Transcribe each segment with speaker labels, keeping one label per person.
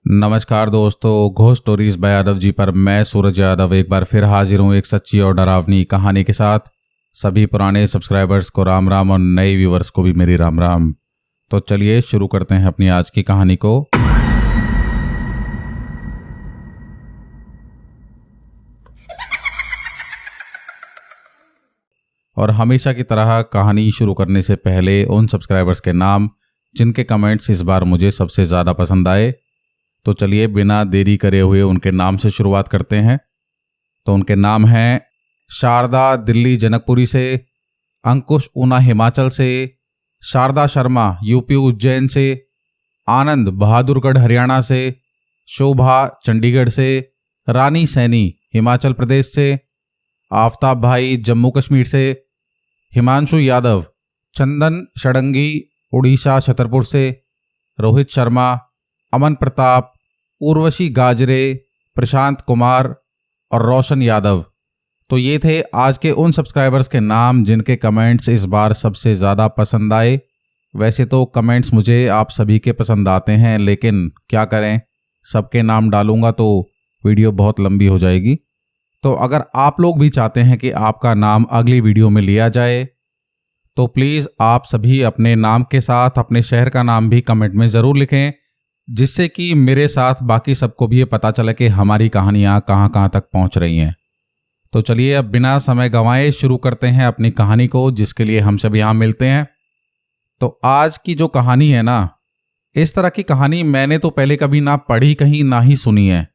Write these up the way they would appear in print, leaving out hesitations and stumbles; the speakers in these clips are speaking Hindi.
Speaker 1: नमस्कार दोस्तों, ghost stories bye Yadav ji पर मैं सूरज यादव एक बार फिर हाजिर हूँ एक सच्ची और डरावनी कहानी के साथ। सभी पुराने सब्सक्राइबर्स को राम राम और नए व्यूवर्स को भी मेरी राम राम। तो चलिए शुरू करते हैं अपनी आज की कहानी को। और हमेशा की तरह कहानी शुरू करने से पहले उन सब्सक्राइबर्स के नाम जिनके कमेंट्स इस बार मुझे सबसे ज़्यादा पसंद आए, तो चलिए बिना देरी करे हुए उनके नाम से शुरुआत करते हैं। तो उनके नाम हैं शारदा दिल्ली जनकपुरी से, अंकुश ऊना हिमाचल से, शारदा शर्मा यूपी उज्जैन से, आनंद बहादुरगढ़ हरियाणा से, शोभा चंडीगढ़ से, रानी सैनी हिमाचल प्रदेश से, आफ्ताब भाई जम्मू कश्मीर से, हिमांशु यादव चंदन षडंगी उड़ीसा छतरपुर से, रोहित शर्मा, अमन प्रताप, उर्वशी गाजरे, प्रशांत कुमार और रोशन यादव। तो ये थे आज के उन सब्सक्राइबर्स के नाम जिनके कमेंट्स इस बार सबसे ज़्यादा पसंद आए। वैसे तो कमेंट्स मुझे आप सभी के पसंद आते हैं, लेकिन क्या करें, सबके नाम डालूंगा तो वीडियो बहुत लंबी हो जाएगी। तो अगर आप लोग भी चाहते हैं कि आपका नाम अगली वीडियो में लिया जाए तो प्लीज़ आप सभी अपने नाम के साथ अपने शहर का नाम भी कमेंट में ज़रूर लिखें, जिससे कि मेरे साथ बाकी सबको भी ये पता चले कि हमारी कहानियाँ कहाँ कहाँ तक पहुँच रही हैं। तो चलिए अब बिना समय गंवाए शुरू करते हैं अपनी कहानी को, जिसके लिए हम सब यहाँ मिलते हैं। तो आज की जो कहानी है ना, इस तरह की कहानी मैंने तो पहले कभी ना पढ़ी कहीं ना ही सुनी है।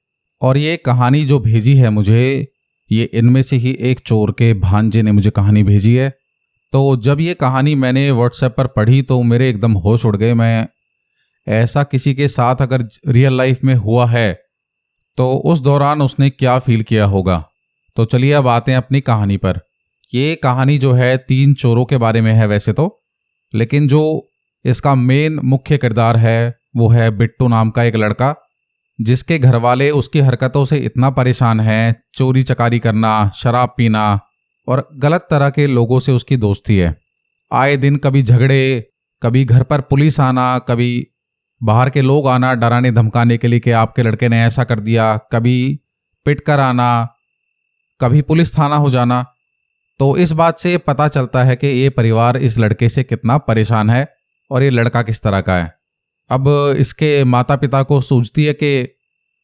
Speaker 1: और ये कहानी जो भेजी है मुझे, ये इनमें से ही एक चोर के भांजे ने मुझे कहानी भेजी है। तो जब ये कहानी मैंने व्हाट्सएप पर पढ़ी तो मेरे एकदम होश उड़ गए। मैं ऐसा किसी के साथ अगर रियल लाइफ में हुआ है तो उस दौरान उसने क्या फील किया होगा। तो चलिए अब आते हैं अपनी कहानी पर। ये कहानी जो है 3 चोरों के बारे में है वैसे तो, लेकिन जो इसका मेन मुख्य किरदार है वो है बिट्टू नाम का एक लड़का, जिसके घर वाले उसकी हरकतों से इतना परेशान हैं, चोरी चकारी करना, शराब पीना और गलत तरह के लोगों से उसकी दोस्ती है। आए दिन कभी झगड़े, कभी घर पर पुलिस आना, कभी बाहर के लोग आना डराने धमकाने के लिए कि आपके लड़के ने ऐसा कर दिया, कभी पिट कर आना, कभी पुलिस थाना हो जाना। तो इस बात से पता चलता है कि ये परिवार इस लड़के से कितना परेशान है और ये लड़का किस तरह का है। अब इसके माता पिता को सूझती है कि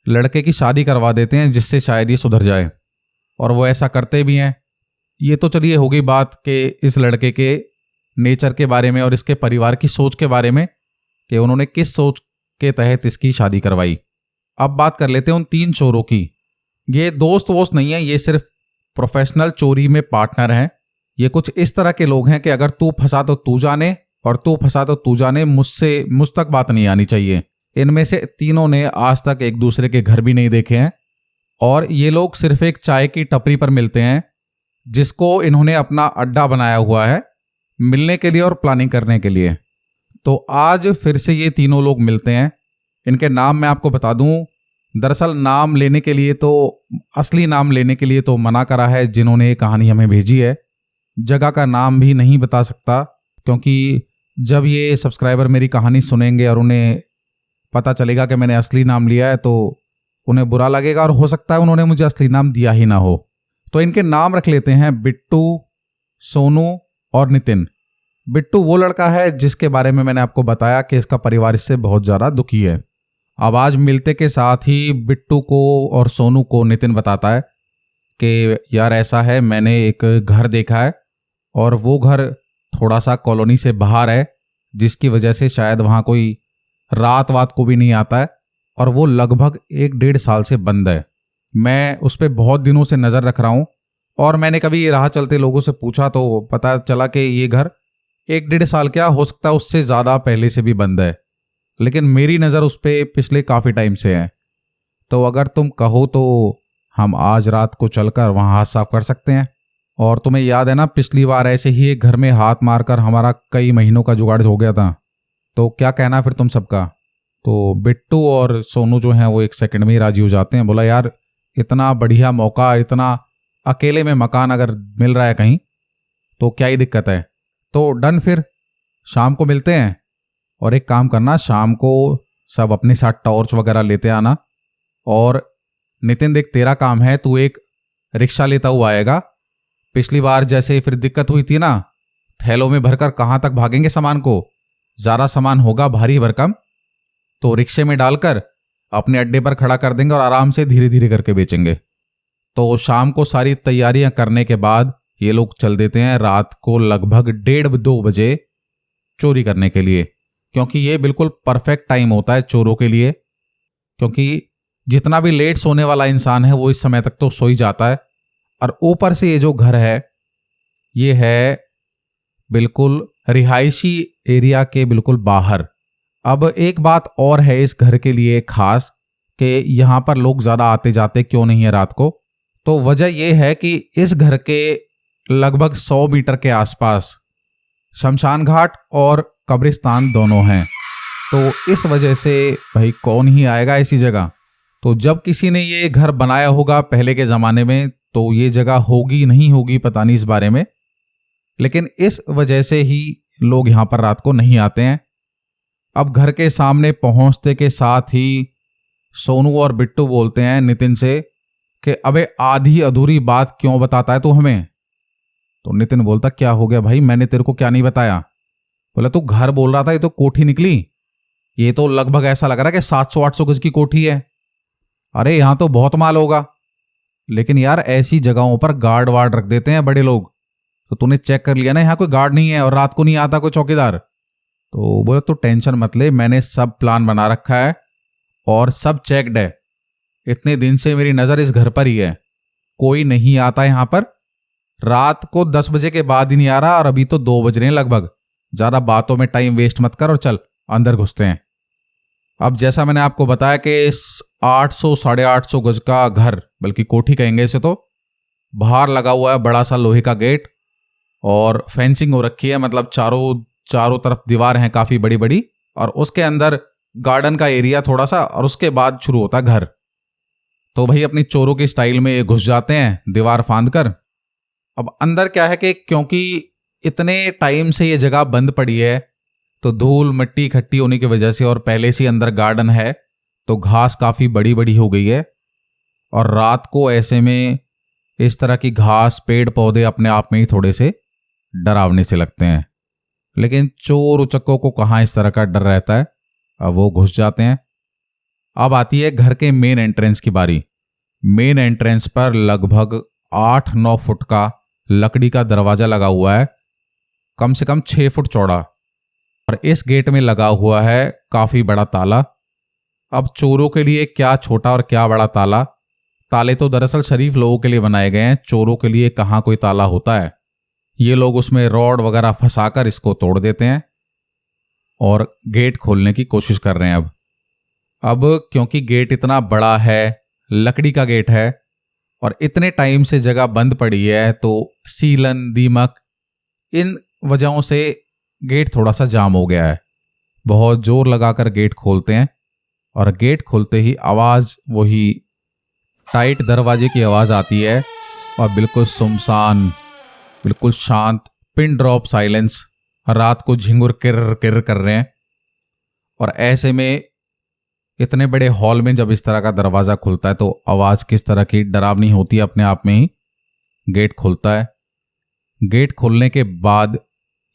Speaker 1: लड़के की शादी करवा देते हैं जिससे शायद ये सुधर जाए, और वो ऐसा करते भी हैं। ये तो चलिए हो गई बात कि इस लड़के के नेचर के बारे में और इसके परिवार की सोच के बारे में कि उन्होंने किस सोच के तहत इसकी शादी करवाई। अब बात कर लेते हैं उन 3 चोरों की। ये दोस्त वोस्त नहीं है, ये सिर्फ प्रोफेशनल चोरी में पार्टनर हैं। ये कुछ इस तरह के लोग हैं कि अगर तू फंसा तो तू जाने और तू फंसा तो तू जाने, मुझ तक बात नहीं आनी चाहिए। इनमें से तीनों ने आज तक एक दूसरे के घर भी नहीं देखे हैं, और ये लोग सिर्फ एक चाय की टपरी पर मिलते हैं जिसको इन्होंने अपना अड्डा बनाया हुआ है मिलने के लिए और प्लानिंग करने के लिए। तो आज फिर से ये तीनों लोग मिलते हैं। इनके नाम मैं आपको बता दूं, दरअसल नाम लेने के लिए तो असली नाम लेने के लिए तो मना करा है जिन्होंने ये कहानी हमें भेजी है। जगह का नाम भी नहीं बता सकता, क्योंकि जब ये सब्सक्राइबर मेरी कहानी सुनेंगे और उन्हें पता चलेगा कि मैंने असली नाम लिया है तो उन्हें बुरा लगेगा, और हो सकता है उन्होंने मुझे असली नाम दिया ही ना हो। तो इनके नाम रख लेते हैं बिट्टू, सोनू और नितिन। बिट्टू वो लड़का है जिसके बारे में मैंने आपको बताया कि इसका परिवार इससे बहुत ज़्यादा दुखी है। अब आज मिलते के साथ ही बिट्टू को और सोनू को नितिन बताता है कि यार ऐसा है, मैंने एक घर देखा है और वो घर थोड़ा सा कॉलोनी से बाहर है, जिसकी वजह से शायद वहाँ कोई रात वात को भी नहीं आता है, और वो लगभग 1-1.5 साल से बंद है। मैं उस पर बहुत दिनों से नज़र रख रहा हूँ, और मैंने कभी राह चलते लोगों से पूछा तो पता चला कि ये घर 1-1.5 साल क्या हो सकता है, उससे ज़्यादा पहले से भी बंद है, लेकिन मेरी नज़र उस पर पिछले काफ़ी टाइम से है। तो अगर तुम कहो तो हम आज रात को चलकर वहाँ हाथ साफ कर सकते हैं। और तुम्हें याद है ना, पिछली बार ऐसे ही एक घर में हाथ मारकर हमारा कई महीनों का जुगाड़ हो गया था। तो क्या कहना फिर तुम सबका। तो बिट्टू और सोनू जो हैं वो 1 सेकंड में ही राजी हो जाते हैं। बोला यार इतना बढ़िया मौका, इतना अकेले में मकान अगर मिल रहा है कहीं तो क्या ही दिक्कत है। तो डन, फिर शाम को मिलते हैं। और एक काम करना, शाम को सब अपने साथ टॉर्च वगैरह लेते आना। और नितिन देख, तेरा काम है, तू एक रिक्शा लेता हुआ आएगा। पिछली बार जैसे फिर दिक्कत हुई थी ना, थैलों में भरकर कहाँ तक भागेंगे सामान को, ज़्यादा सामान होगा भारी भरकम, तो रिक्शे में डालकर अपने अड्डे पर खड़ा कर देंगे और आराम से धीरे धीरे करके बेचेंगे। तो शाम को सारी तैयारियां करने के बाद ये लोग चल देते हैं रात को लगभग 1:30-2 बजे चोरी करने के लिए, क्योंकि ये बिल्कुल परफेक्ट टाइम होता है चोरों के लिए, क्योंकि जितना भी लेट सोने वाला इंसान है वो इस समय तक तो सो ही जाता है। और ऊपर से ये जो घर है ये है बिल्कुल रिहायशी एरिया के बिल्कुल बाहर। अब एक बात और है इस घर के लिए खास, कि यहां पर लोग ज्यादा आते जाते क्यों नहीं है रात को। तो वजह यह है कि इस घर के लगभग 100 मीटर के आसपास शमशान घाट और कब्रिस्तान दोनों हैं। तो इस वजह से भाई कौन ही आएगा ऐसी जगह। तो जब किसी ने ये घर बनाया होगा पहले के ज़माने में, तो ये जगह होगी नहीं होगी पता नहीं इस बारे में, लेकिन इस वजह से ही लोग यहाँ पर रात को नहीं आते हैं। अब घर के सामने पहुंचते के साथ ही सोनू और बिट्टू बोलते हैं नितिन से कि अबे आधी अधूरी बात क्यों बताता है तू हमें। तो नितिन बोलता क्या हो गया भाई, मैंने तेरे को क्या नहीं बताया। बोला तू घर बोल रहा था, ये तो कोठी निकली, ये तो लगभग ऐसा लग रहा है कि 700-800 गज की कोठी है। अरे यहां तो बहुत माल होगा, लेकिन यार ऐसी जगहों पर गार्ड वार्ड रख देते हैं बड़े लोग, तो तूने चेक कर लिया ना यहाँ कोई गार्ड नहीं है और रात को नहीं आता कोई चौकीदार। तो बोला तू टेंशन मत ले, मैंने सब प्लान बना रखा है और सब चेक्ड है। इतने दिन से मेरी नजर इस घर पर ही है, कोई नहीं आता यहाँ पर। रात को 10 बजे के बाद ही नहीं आ रहा और अभी तो 2 बज रहे हैं लगभग। ज्यादा बातों में टाइम वेस्ट मत कर और चल अंदर घुसते हैं। अब जैसा मैंने आपको बताया कि 800-850 गज का घर, बल्कि कोठी कहेंगे इसे, तो बाहर लगा हुआ है बड़ा सा लोहे का गेट और फेंसिंग हो रखी है, मतलब चारों तरफ दीवार हैं काफी बड़ी बड़ी, और उसके अंदर गार्डन का एरिया थोड़ा सा, और उसके बाद शुरू होता है घर। तो भाई अपनी चोरों की स्टाइल में ये घुस जाते हैं दीवार फांद कर। अब अंदर क्या है कि क्योंकि इतने टाइम से ये जगह बंद पड़ी है, तो धूल मिट्टी इकट्ठी होने की वजह से और पहले से अंदर गार्डन है तो घास काफी बड़ी बड़ी हो गई है, और रात को ऐसे में इस तरह की घास पेड़ पौधे अपने आप में ही थोड़े से डरावने से लगते हैं। लेकिन चोर उचक्कों को कहाँ इस तरह का डर रहता है, अब वो घुस जाते हैं। अब आती है घर के मेन एंट्रेंस की बारी। मेन एंट्रेंस पर लगभग 8-9 फुट का लकड़ी का दरवाजा लगा हुआ है, कम से कम 6 फुट चौड़ा, और इस गेट में लगा हुआ है काफी बड़ा ताला। अब चोरों के लिए क्या छोटा और क्या बड़ा ताला, ताले तो दरअसल शरीफ लोगों के लिए बनाए गए हैं, चोरों के लिए कहाँ कोई ताला होता है। ये लोग उसमें रॉड वगैरह फंसाकर इसको तोड़ देते हैं और गेट खोलने की कोशिश कर रहे हैं। अब क्योंकि गेट इतना बड़ा है, लकड़ी का गेट है और इतने टाइम से जगह बंद पड़ी है, तो सीलन दीमक इन वजहों से गेट थोड़ा सा जाम हो गया है। बहुत जोर लगाकर गेट खोलते हैं और गेट खोलते ही आवाज वही टाइट दरवाजे की आवाज आती है और बिल्कुल सुनसान, बिल्कुल शांत, पिन ड्रॉप साइलेंस, रात को झिंगुर किर किर कर रहे हैं। और ऐसे में इतने बड़े हॉल में जब इस तरह का दरवाजा खुलता है तो आवाज किस तरह की डरावनी होती है अपने आप में ही। गेट खुलता है, गेट खोलने के बाद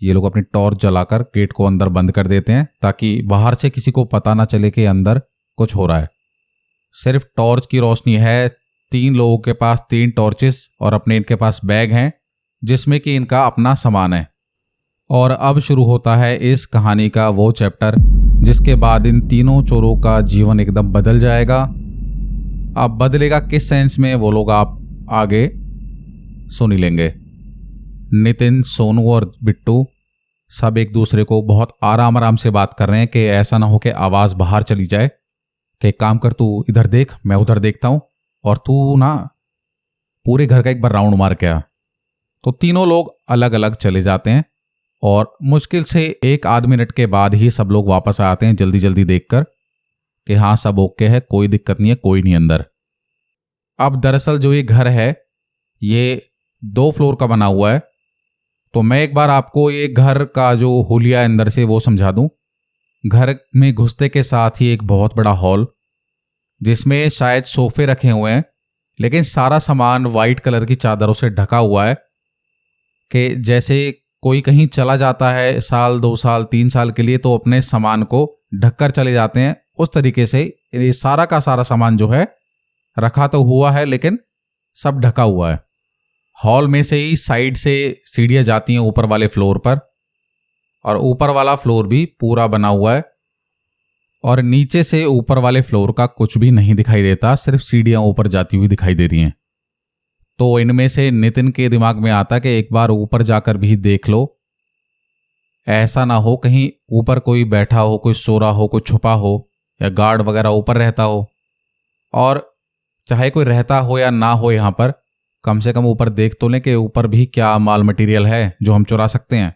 Speaker 1: ये लोग अपनी टॉर्च जलाकर गेट को अंदर बंद कर देते हैं ताकि बाहर से किसी को पता ना चले कि अंदर कुछ हो रहा है। सिर्फ टॉर्च की रोशनी है। 3 लोगों के पास 3 टॉर्चेस और अपने इनके पास बैग हैं जिसमें कि इनका अपना सामान है। और अब शुरू होता है इस कहानी का वो चैप्टर जिसके बाद इन तीनों चोरों का जीवन एकदम बदल जाएगा। अब बदलेगा किस सेंस में वो लोग आप आगे सुन ही लेंगे। नितिन, सोनू और बिट्टू सब एक दूसरे को बहुत आराम आराम से बात कर रहे हैं कि ऐसा ना हो कि आवाज बाहर चली जाए, कि एक काम कर, तू इधर देख मैं उधर देखता हूं और तू ना पूरे घर का एक बार राउंड मार के आ। तो तीनों लोग अलग अलग चले जाते हैं और मुश्किल से 1-8 मिनट के बाद ही सब लोग वापस आते हैं जल्दी जल्दी देखकर कि हाँ सब ओके है, कोई दिक्कत नहीं है, कोई नहीं अंदर। अब दरअसल जो ये घर है ये 2 फ्लोर का बना हुआ है। तो मैं एक बार आपको ये घर का जो हुलिया अंदर से वो समझा दूं घर में घुसते के साथ ही एक बहुत बड़ा हॉल, जिसमें शायद सोफे रखे हुए हैं, लेकिन सारा सामान वाइट कलर की चादरों से ढका हुआ है कि जैसे कोई कहीं चला जाता है 1 साल 2 साल 3 साल के लिए तो अपने सामान को ढककर चले जाते हैं, उस तरीके से ये सारा का सारा सामान जो है रखा तो हुआ है लेकिन सब ढका हुआ है। हॉल में से ही साइड से सीढ़ियां जाती हैं ऊपर वाले फ्लोर पर, और ऊपर वाला फ्लोर भी पूरा बना हुआ है, और नीचे से ऊपर वाले फ्लोर का कुछ भी नहीं दिखाई देता, सिर्फ सीढ़ियां ऊपर जाती हुई दिखाई दे रही हैं। तो इनमें से नितिन के दिमाग में आता कि एक बार ऊपर जाकर भी देख लो, ऐसा ना हो कहीं ऊपर कोई बैठा हो, कोई सो रहा हो, कोई छुपा हो, या गार्ड वगैरह ऊपर रहता हो, और चाहे कोई रहता हो या ना हो यहाँ पर, कम से कम ऊपर देख तो लें कि ऊपर भी क्या माल मटेरियल है जो हम चुरा सकते हैं।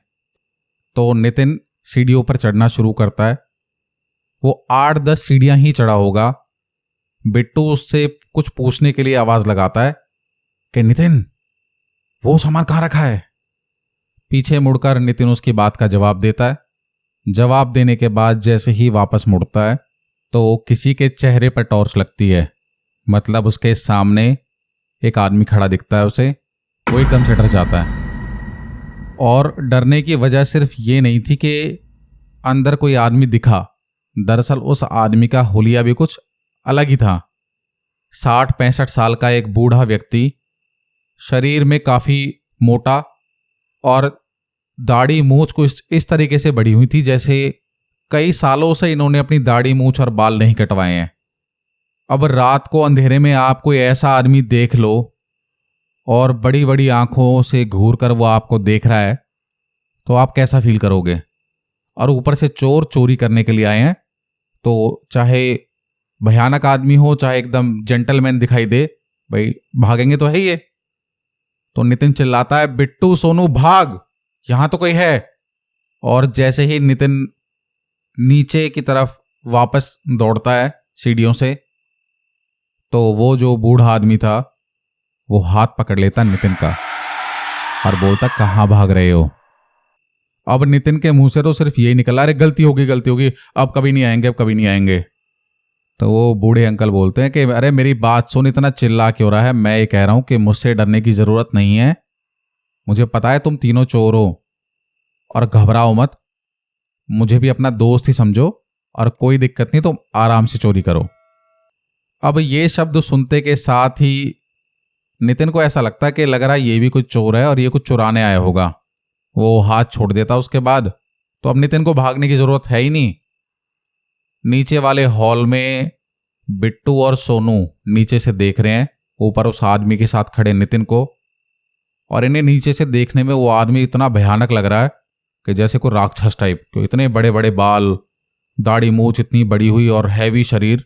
Speaker 1: तो नितिन सीढ़ियों पर चढ़ना शुरू करता है। वो 8-10 सीढ़ियां ही चढ़ा होगा, बिट्टू उससे कुछ पूछने के लिए आवाज लगाता है कि नितिन, वो सामान कहाँ रखा है? पीछे मुड़कर नितिन उसकी बात का जवाब देता है। जवाब देने के बाद जैसे ही वापस मुड़ता है तो किसी के चेहरे पर टॉर्च लगती है, मतलब उसके सामने एक आदमी खड़ा दिखता है उसे। वो एकदम से डर जाता है, और डरने की वजह सिर्फ ये नहीं थी कि अंदर कोई आदमी दिखा, दरअसल उस आदमी का हुलिया भी कुछ अलग ही था। 60-65 साल का एक बूढ़ा व्यक्ति, शरीर में काफी मोटा, और दाढ़ी मूछ को इस तरीके से बढ़ी हुई थी जैसे कई सालों से इन्होंने अपनी दाढ़ी मूछ और बाल नहीं कटवाए हैं। अब रात को अंधेरे में आप कोई ऐसा आदमी देख लो और बड़ी बड़ी आंखों से घूर कर वो आपको देख रहा है, तो आप कैसा फील करोगे? और ऊपर से चोर चोरी करने के लिए आए हैं, तो चाहे भयानक आदमी हो चाहे एकदम जेंटलमैन दिखाई दे, भाई भागेंगे तो है ही ये। तो नितिन चिल्लाता है, बिट्टू सोनू भाग, यहां तो कोई है। और जैसे ही नितिन नीचे की तरफ वापस दौड़ता है सीढ़ियों से, तो वो जो बूढ़ा आदमी था वो हाथ पकड़ लेता नितिन का और बोलता, कहां भाग रहे हो? अब नितिन के मुंह से तो सिर्फ यही निकला, अरे गलती होगी, अब कभी नहीं आएंगे, अब कभी नहीं आएंगे। तो वो बूढ़े अंकल बोलते हैं कि अरे मेरी बात सुन, इतना चिल्ला क्यों रहा है? मैं ये कह रहा हूं कि मुझसे डरने की जरूरत नहीं है, मुझे पता है तुम तीनों चोर हो, और घबराओ मत, मुझे भी अपना दोस्त ही समझो, और कोई दिक्कत नहीं, तुम आराम से चोरी करो। अब ये शब्द सुनते के साथ ही नितिन को ऐसा लगता है कि लग रहा है ये भी कुछ चोर है और ये कुछ चुराने आया होगा। वो हाथ छोड़ देता उसके बाद। तो अब नितिन को भागने की जरूरत है ही नहीं। नीचे वाले हॉल में बिट्टू और सोनू नीचे से देख रहे हैं ऊपर उस आदमी के साथ खड़े नितिन को, और इन्हें नीचे से देखने में वो आदमी इतना भयानक लग रहा है कि जैसे कोई राक्षस टाइप, क्यों इतने बड़े बड़े बाल, दाढ़ी मूछ इतनी बड़ी हुई और हैवी शरीर,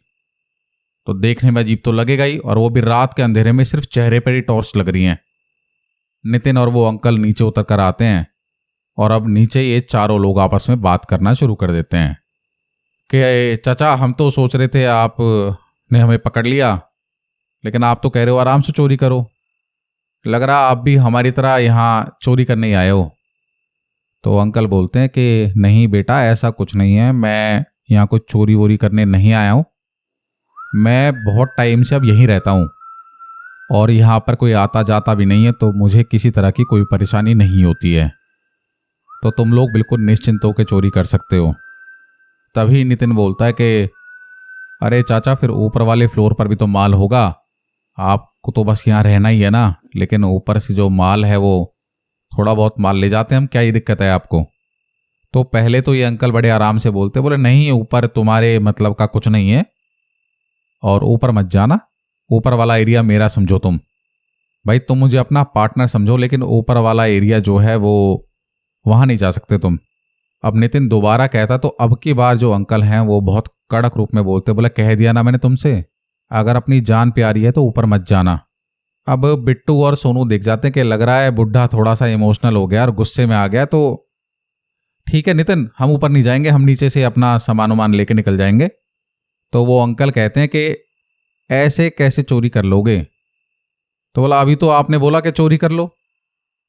Speaker 1: तो देखने में अजीब तो लगेगा ही, और वो भी रात के अंधेरे में सिर्फ चेहरे पर ही टॉर्च लग रही हैं। नितिन और वो अंकल नीचे उतर कर आते हैं, और अब नीचे ये चारों लोग आपस में बात करना शुरू कर देते हैं कि चाचा, हम तो सोच रहे थे आपने हमें पकड़ लिया, लेकिन आप तो कह रहे हो आराम से चोरी करो, लग रहा आप भी हमारी तरह यहाँ चोरी करने ही आए हो। तो अंकल बोलते हैं कि नहीं बेटा, ऐसा कुछ नहीं है, मैं यहाँ कुछ चोरी वोरी करने नहीं आया हूँ, मैं बहुत टाइम से अब यहीं रहता हूँ और यहाँ पर कोई आता जाता भी नहीं है, तो मुझे किसी तरह की कोई परेशानी नहीं होती है, तो तुम लोग बिल्कुल निश्चिंत होकर चोरी कर सकते हो। तभी नितिन बोलता है कि अरे चाचा, फिर ऊपर वाले फ्लोर पर भी तो माल होगा, आपको तो बस यहाँ रहना ही है ना, लेकिन ऊपर से जो माल है वो थोड़ा बहुत माल ले जाते हैं हम, क्या ही दिक्कत है आपको? तो पहले तो ये अंकल बड़े आराम से बोलते, बोले नहीं, ऊपर तुम्हारे मतलब का कुछ नहीं है और ऊपर मत जाना, ऊपर वाला एरिया मेरा समझो तुम, भाई तुम मुझे अपना पार्टनर समझो, लेकिन ऊपर वाला एरिया जो है वो वहां नहीं जा सकते तुम। अब नितिन दोबारा कहता तो अब की बार जो अंकल हैं वो बहुत कड़क रूप में बोलते, बोले कह दिया ना मैंने तुमसे, अगर अपनी जान प्यारी है तो ऊपर मत जाना। अब बिट्टू और सोनू देख जाते हैं कि लग रहा है बुढ़ा थोड़ा सा इमोशनल हो गया और गुस्से में आ गया, तो ठीक है नितिन, हम ऊपर नहीं जाएंगे, हम नीचे से अपना सामान वामान लेके निकल जाएंगे। तो वो अंकल कहते हैं कि ऐसे कैसे चोरी कर लोगे? तो बोला अभी तो आपने बोला कि चोरी कर लो,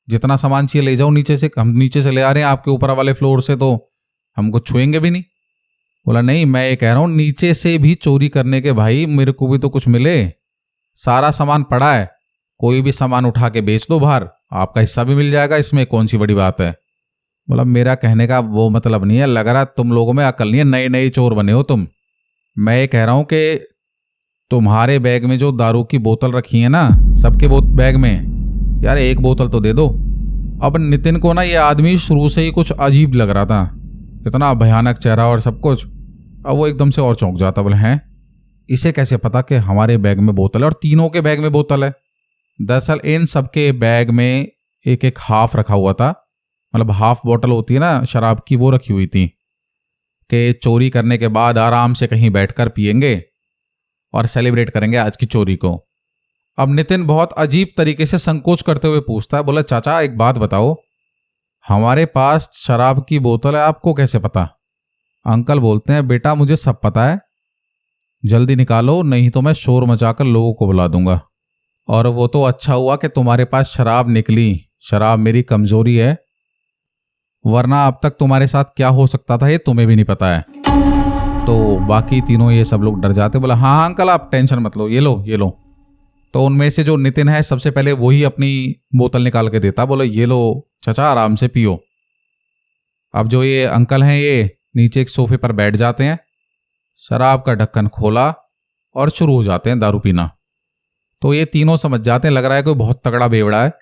Speaker 1: जितना सामान चाहिए ले जाओ नीचे से, हम नीचे से ले आ रहे हैं आपके ऊपर वाले फ्लोर से, तो हम कुछ छुएंगे भी नहीं। बोला नहीं, मैं ये कह रहा हूँ नीचे से भी चोरी करने के भाई, मेरे को भी तो कुछ मिले। सारा सामान पड़ा है, कोई भी सामान उठा के बेच दो बाहर, आपका हिस्सा भी मिल जाएगा, इसमें कौन सी बड़ी बात है। बोला मेरा कहने का वो मतलब नहीं है, लग रहा है तुम लोगों में अकल नहीं है, नए नए चोर बने हो तुम। मैं ये कह रहा हूँ कि तुम्हारे बैग में जो दारू की बोतल रखी है ना, सबके बैग में, यार एक बोतल तो दे दो। अब नितिन को ना ये आदमी शुरू से ही कुछ अजीब लग रहा था, इतना भयानक चेहरा और सब कुछ। अब वो एकदम से और चौंक जाता, बोले हैं इसे कैसे पता कि हमारे बैग में बोतल है और तीनों के बैग में बोतल है। दरअसल इन सबके बैग में एक एक हाफ रखा हुआ था, मतलब हाफ बोतल होती है ना शराब की, वो रखी हुई थी कि चोरी करने के बाद आराम से कहीं बैठकर पिएंगे और सेलिब्रेट करेंगे आज की चोरी को। अब नितिन बहुत अजीब तरीके से संकोच करते हुए पूछता है, बोला चाचा एक बात बताओ, हमारे पास शराब की बोतल है, आपको कैसे पता। अंकल बोलते हैं बेटा मुझे सब पता है, जल्दी निकालो नहीं तो मैं शोर मचाकर लोगों को बुला दूंगा। और वो तो अच्छा हुआ कि तुम्हारे पास शराब निकली, शराब मेरी कमजोरी है, वरना अब तक तुम्हारे साथ क्या हो सकता था ये तुम्हें भी नहीं पता है। तो बाकी तीनों ये सब लोग डर जाते, बोला हाँ अंकल आप टेंशन मत लो, ये लो ये लो। तो उनमें से जो नितिन है सबसे पहले वही अपनी बोतल निकाल के देता, बोला ये लो चाचा आराम से पियो। अब जो ये अंकल हैं ये नीचे एक सोफे पर बैठ जाते हैं, शराब का ढक्कन खोला और शुरू हो जाते हैं दारू पीना। तो ये तीनों समझ जाते हैं लग रहा है कोई बहुत तगड़ा बेवड़ा है,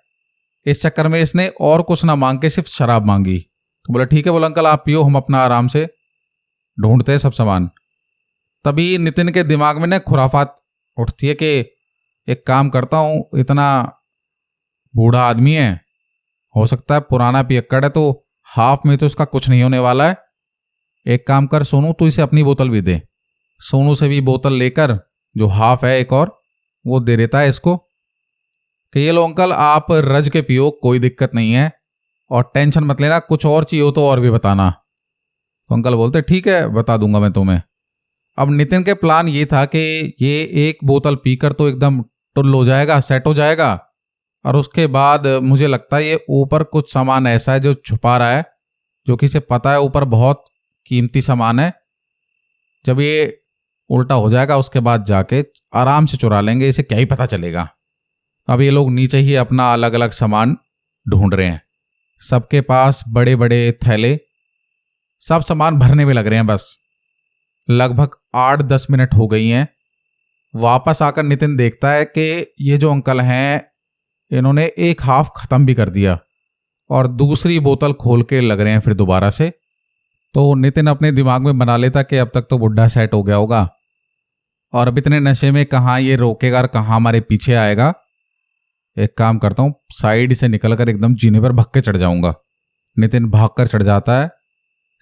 Speaker 1: इस चक्कर में इसने और कुछ ना मांग के सिर्फ शराब मांगी। तो बोला ठीक है, बोला अंकल आप पियो, हम अपना आराम से ढूंढते हैं सब सामान। तभी नितिन के दिमाग में ना खुराफात उठती है कि एक काम करता हूं, इतना बूढ़ा आदमी है, हो सकता है पुराना पियक्कड़ है, तो हाफ में तो इसका कुछ नहीं होने वाला है। एक काम कर सोनू, तू इसे अपनी बोतल भी दे। सोनू से भी बोतल लेकर जो हाफ है एक और वो दे देता है इसको कि ये लो अंकल आप रज के पियो, कोई दिक्कत नहीं है और टेंशन मत लेना, कुछ और चाहिए हो तो और भी बताना। तो अंकल बोलते ठीक है बता दूंगा मैं तुम्हें। अब नितिन के प्लान ये था कि ये एक बोतल पीकर तो एकदम टुल हो जाएगा, सेट हो जाएगा, और उसके बाद मुझे लगता है ये ऊपर कुछ सामान ऐसा है जो छुपा रहा है, जो कि इसे पता है ऊपर बहुत कीमती सामान है। जब ये उल्टा हो जाएगा उसके बाद जाके आराम से चुरा लेंगे, इसे क्या ही पता चलेगा। अब ये लोग नीचे ही अपना अलग अलग सामान ढूंढ रहे हैं, सबके पास बड़े बड़े थैले, सब सामान भरने में लग रहे हैं। बस लगभग 8-10 मिनट हो गई हैं। वापस आकर नितिन देखता है कि ये जो अंकल हैं इन्होंने एक हाफ खत्म भी कर दिया और दूसरी बोतल खोल के लग रहे हैं फिर दोबारा से। तो नितिन अपने दिमाग में बना लेता कि अब तक तो बुढ़ा सेट हो गया होगा और अब इतने नशे में कहाँ ये रोकेगा और कहाँ हमारे पीछे आएगा। एक काम करता हूँ, साइड से निकलकर एकदम जीने पर भाग के चढ़ जाऊंगा। नितिन भागकर चढ़ जाता है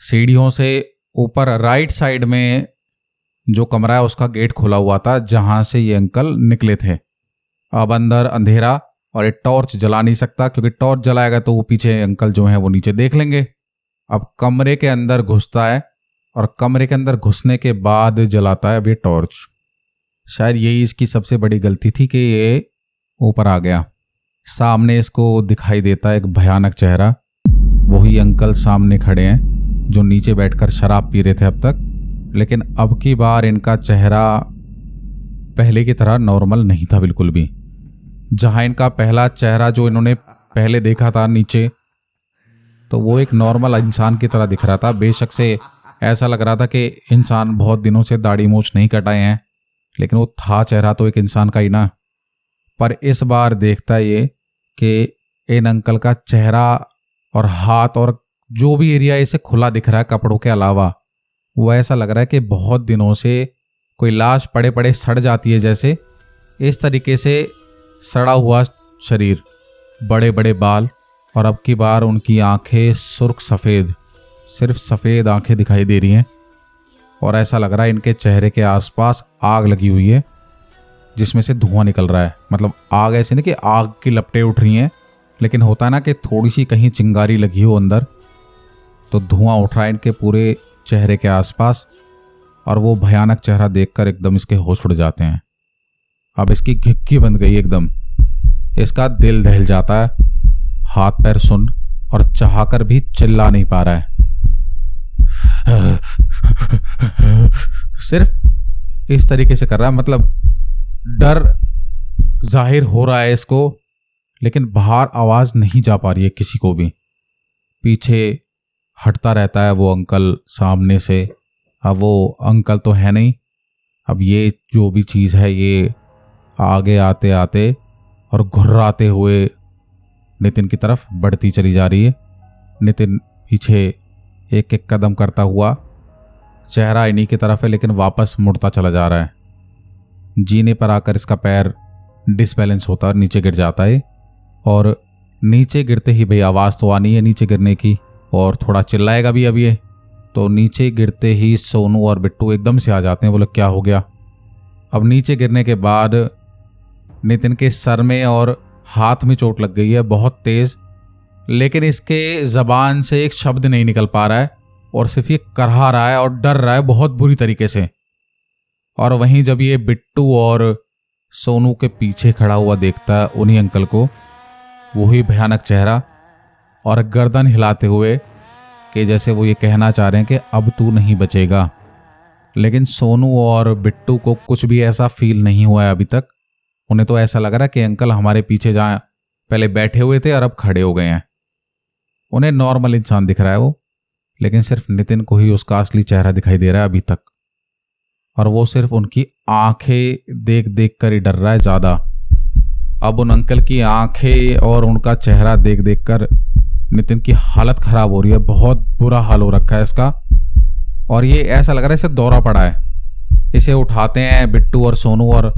Speaker 1: सीढ़ियों से ऊपर। राइट साइड में जो कमरा है उसका गेट खुला हुआ था जहां से ये अंकल निकले थे। अब अंदर अंधेरा और ये टॉर्च जला नहीं सकता, क्योंकि टॉर्च जलाएगा तो वो पीछे अंकल जो है वो नीचे देख लेंगे। अब कमरे के अंदर घुसता है और कमरे के अंदर घुसने के बाद जलाता है अब ये टॉर्च। शायद यही इसकी सबसे बड़ी गलती थी कि ये ऊपर आ गया। सामने इसको दिखाई देता है एक भयानक चेहरा, वही अंकल सामने खड़े हैं जो नीचे बैठकर शराब पी रहे थे अब तक, लेकिन अब की बार इनका चेहरा पहले की तरह नॉर्मल नहीं था बिल्कुल भी। जहां इनका पहला चेहरा जो इन्होंने पहले देखा था नीचे, तो वो एक नॉर्मल इंसान की तरह दिख रहा था। बेशक से ऐसा लग रहा था कि इंसान बहुत दिनों से दाढ़ी मूंछ नहीं कटाए हैं, लेकिन वो था चेहरा तो एक इंसान का ही ना। पर इस बार देखता है ये कि इन अंकल का चेहरा और हाथ और जो भी एरिया इसे खुला दिख रहा है कपड़ों के अलावा, वो ऐसा लग रहा है कि बहुत दिनों से कोई लाश पड़े पड़े सड़ जाती है जैसे, इस तरीके से सड़ा हुआ शरीर, बड़े बड़े बाल, और अब की बार उनकी आंखें सुर्ख सफ़ेद, सिर्फ सफ़ेद आंखें दिखाई दे रही हैं। और ऐसा लग रहा है इनके चेहरे के आसपास आग लगी हुई है जिसमें से धुआं निकल रहा है। मतलब आग ऐसे नहीं कि आग की लपटें उठ रही हैं, लेकिन होता है ना कि थोड़ी सी कहीं चिंगारी लगी हो अंदर, तो धुआं उठ रहा है इनके पूरे चेहरे के आसपास। और वो भयानक चेहरा देखकर एकदम इसके होश उड़ जाते हैं। अब इसकी घिक्की बंद गई एकदम, इसका दिल दहल जाता है, हाथ पैर सुन और चाहकर भी चिल्ला नहीं पा रहा है। सिर्फ इस तरीके से कर रहा है, मतलब डर जाहिर हो रहा है इसको, लेकिन बाहर आवाज नहीं जा पा रही है किसी को भी। पीछे हटता रहता है वो अंकल सामने से। अब वो अंकल तो है नहीं, अब ये जो भी चीज़ है ये आगे आते आते और घुर्राते हुए नितिन की तरफ बढ़ती चली जा रही है। नितिन पीछे एक एक कदम करता हुआ, चेहरा इन्हीं की तरफ है लेकिन वापस मुड़ता चला जा रहा है। जीने पर आकर इसका पैर डिसबैलेंस होता है, नीचे गिर जाता है। और नीचे गिरते ही भाई आवाज़ तो आनी है नीचे गिरने की, और थोड़ा चिल्लाएगा भी अब ये। तो नीचे गिरते ही सोनू और बिट्टू एकदम से आ जाते हैं। बोले क्या हो गया? अब नीचे गिरने के बाद नितिन के सर में और हाथ में चोट लग गई है बहुत तेज, लेकिन इसके जबान से एक शब्द नहीं निकल पा रहा है और सिर्फ ये करहा रहा है और डर रहा है बहुत बुरी तरीके से। और वहीं जब ये बिट्टू और सोनू के पीछे खड़ा हुआ देखता है उन्हीं अंकल को, वही भयानक चेहरा और गर्दन हिलाते हुए कि जैसे वो ये कहना चाह रहे हैं कि अब तू नहीं बचेगा। लेकिन सोनू और बिट्टू को कुछ भी ऐसा फील नहीं हुआ है अभी तक। उन्हें तो ऐसा लग रहा है कि अंकल हमारे पीछे जहाँ पहले बैठे हुए थे और अब खड़े हो गए हैं। उन्हें नॉर्मल इंसान दिख रहा है वो, लेकिन सिर्फ नितिन को ही उसका असली चेहरा दिखाई दे रहा है अभी तक। और वो सिर्फ उनकी आंखें देख देख कर ही डर रहा है ज्यादा। अब उन अंकल की आंखें और उनका चेहरा देख देख कर नितिन की हालत खराब हो रही है, बहुत बुरा हाल हो रखा है इसका। और ये ऐसा लग रहा है इसे दौरा पड़ा है। इसे उठाते हैं बिट्टू और सोनू और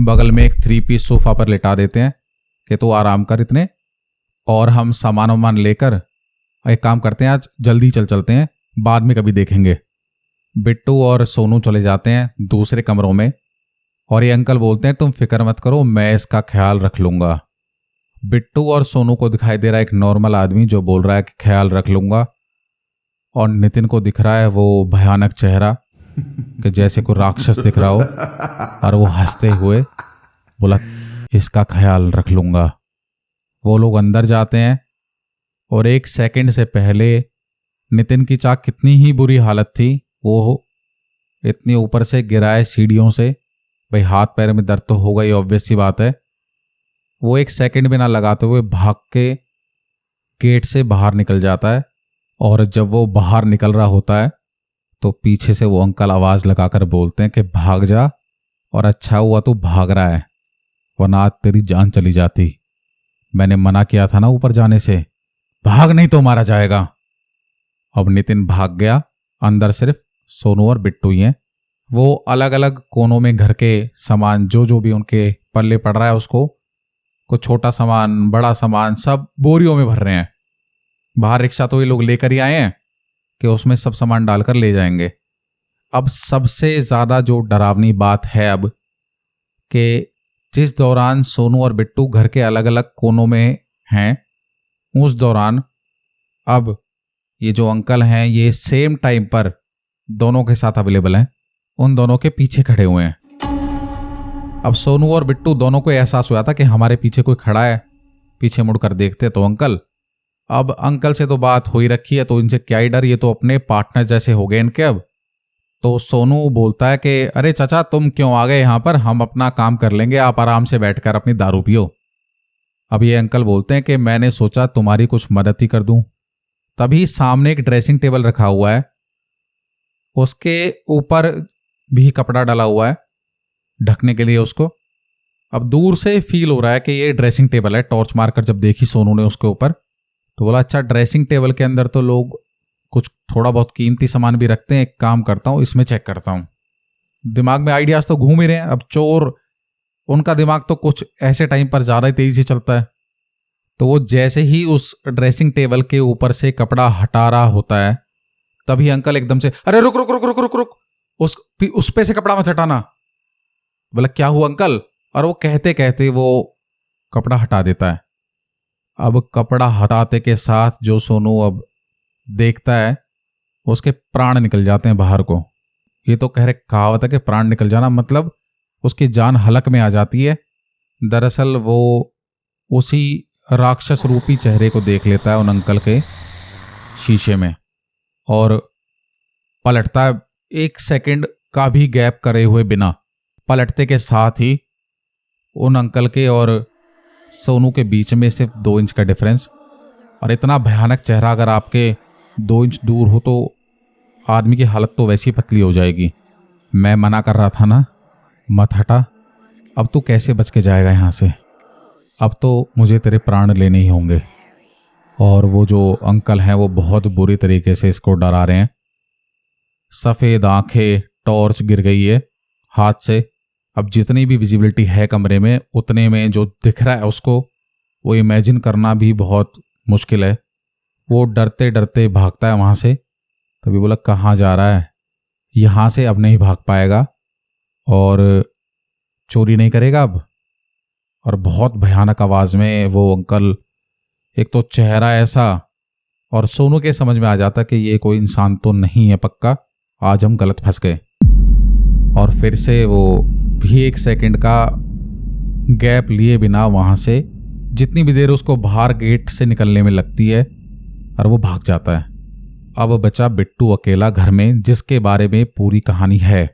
Speaker 1: बगल में एक 3 पीस सोफा पर लिटा देते हैं कि तू आराम कर इतने, और हम सामान वामान लेकर एक काम करते हैं, आज जल्दी चलते हैं, बाद में कभी देखेंगे। बिट्टू और सोनू चले जाते हैं दूसरे कमरों में और ये अंकल बोलते हैं तुम फिक्र मत करो, मैं इसका ख्याल रख लूंगा। बिट्टू और सोनू को दिखाई दे रहा है एक नॉर्मल आदमी जो बोल रहा है कि ख्याल रख लूंगा, और नितिन को दिख रहा है वो भयानक चेहरा कि जैसे कोई राक्षस दिख रहा हो, और वो हंसते हुए बोला इसका ख्याल रख लूंगा। वो लोग अंदर जाते हैं और 1 सेकंड से पहले नितिन की चाक कितनी ही बुरी हालत थी, वो इतनी ऊपर से गिरा है सीढ़ियों से, भाई हाथ पैर में दर्द तो होगा ही, ऑब्वियस सी बात है। वो 1 सेकंड भी ना लगाते हुए भाग के गेट से बाहर निकल जाता है। और जब वो बाहर निकल रहा होता है तो पीछे से वो अंकल आवाज लगाकर बोलते हैं कि भाग जा, और अच्छा हुआ तू भाग रहा है वरना आज तेरी जान चली जाती। मैंने मना किया था ना ऊपर जाने से, भाग नहीं तो मारा जाएगा। अब नितिन भाग गया, अंदर सिर्फ सोनू और बिट्टू ही हैं। वो अलग अलग कोनों में घर के सामान जो भी उनके पल्ले पड़ रहा है उसको, कुछ छोटा सामान बड़ा सामान सब बोरियों में भर रहे हैं। बाहर रिक्शा तो ये लोग लेकर ही आए हैं कि उसमें सब सामान डालकर ले जाएंगे। अब सबसे ज्यादा जो डरावनी बात है अब कि जिस दौरान सोनू और बिट्टू घर के अलग अलग कोनों में हैं, उस दौरान अब ये जो अंकल हैं ये सेम टाइम पर दोनों के साथ अवेलेबल हैं, उन दोनों के पीछे खड़े हुए हैं। अब सोनू और बिट्टू दोनों को एहसास हुआ था कि हमारे पीछे कोई खड़ा है, पीछे मुड़कर देखते तो अंकल। अब अंकल से तो बात हो ही रखी है तो इनसे क्या ही डर, ये तो अपने पार्टनर जैसे हो गए इनके। अब तो सोनू बोलता है कि अरे चाचा तुम क्यों आ गए यहाँ पर, हम अपना काम कर लेंगे, आप आराम से बैठकर अपनी दारू पियो। अब ये अंकल बोलते हैं कि मैंने सोचा तुम्हारी कुछ मदद ही कर दूं। तभी सामने एक ड्रेसिंग टेबल रखा हुआ है, उसके ऊपर भी कपड़ा डाला हुआ है ढकने के लिए उसको। अब दूर से फील हो रहा है कि ये ड्रेसिंग टेबल है। टॉर्च मारकर जब देखी सोनू ने उसके ऊपर तो बोला अच्छा ड्रेसिंग टेबल के अंदर तो लोग कुछ थोड़ा बहुत कीमती सामान भी रखते हैं, एक काम करता हूं इसमें चेक करता हूं। दिमाग में आइडियाज तो घूम ही रहे हैं। अब चोर, उनका दिमाग तो कुछ ऐसे टाइम पर ज्यादा ही तेजी से चलता है। तो वो जैसे ही उस ड्रेसिंग टेबल के ऊपर से कपड़ा हटा रहा होता है तभी अंकल एकदम से अरे रुक रुक रुक रुक रुक रुक, उस पे से कपड़ा मत हटाना। बोला क्या हुआ अंकल, और वो कहते कहते वो कपड़ा हटा देता है। अब कपड़ा हटाते के साथ जो सोनू अब देखता है उसके प्राण निकल जाते हैं बाहर को। ये तो कह रहे कहावत है कि प्राण निकल जाना, मतलब उसकी जान हलक में आ जाती है। दरअसल वो उसी राक्षस रूपी चेहरे को देख लेता है उन अंकल के शीशे में, और पलटता है, 1 सेकंड का भी गैप करे हुए बिना। पलटते के साथ ही उन अंकल के और सोनू के बीच में सिर्फ 2 इंच का डिफरेंस, और इतना भयानक चेहरा। अगर आपके 2 इंच दूर हो तो आदमी की हालत तो वैसी पतली हो जाएगी। मैं मना कर रहा था ना, मत हटा। अब तू कैसे बच के जाएगा यहाँ से? अब तो मुझे तेरे प्राण लेने ही होंगे। और वो जो अंकल हैं वो बहुत बुरी तरीके से इसको डरा रहे हैं। सफ़ेद आंखें, टॉर्च गिर गई है हाथ से। अब जितनी भी विजिबिलिटी है कमरे में, उतने में जो दिख रहा है उसको वो इमेजिन करना भी बहुत मुश्किल है। वो डरते डरते भागता है वहाँ से। तभी बोला, कहाँ जा रहा है? यहाँ से अब नहीं भाग पाएगा और चोरी नहीं करेगा अब। और बहुत भयानक आवाज़ में वो अंकल, एक तो चेहरा ऐसा, और सोनू के समझ में आ जाता कि ये कोई इंसान तो नहीं है पक्का, आज हम गलत फंस गए। और फिर से वो भी 1 सेकंड का गैप लिए बिना वहाँ से, जितनी भी देर उसको बाहर गेट से निकलने में लगती है, और वो भाग जाता है। अब बचा बिट्टू अकेला घर में, जिसके बारे में पूरी कहानी है।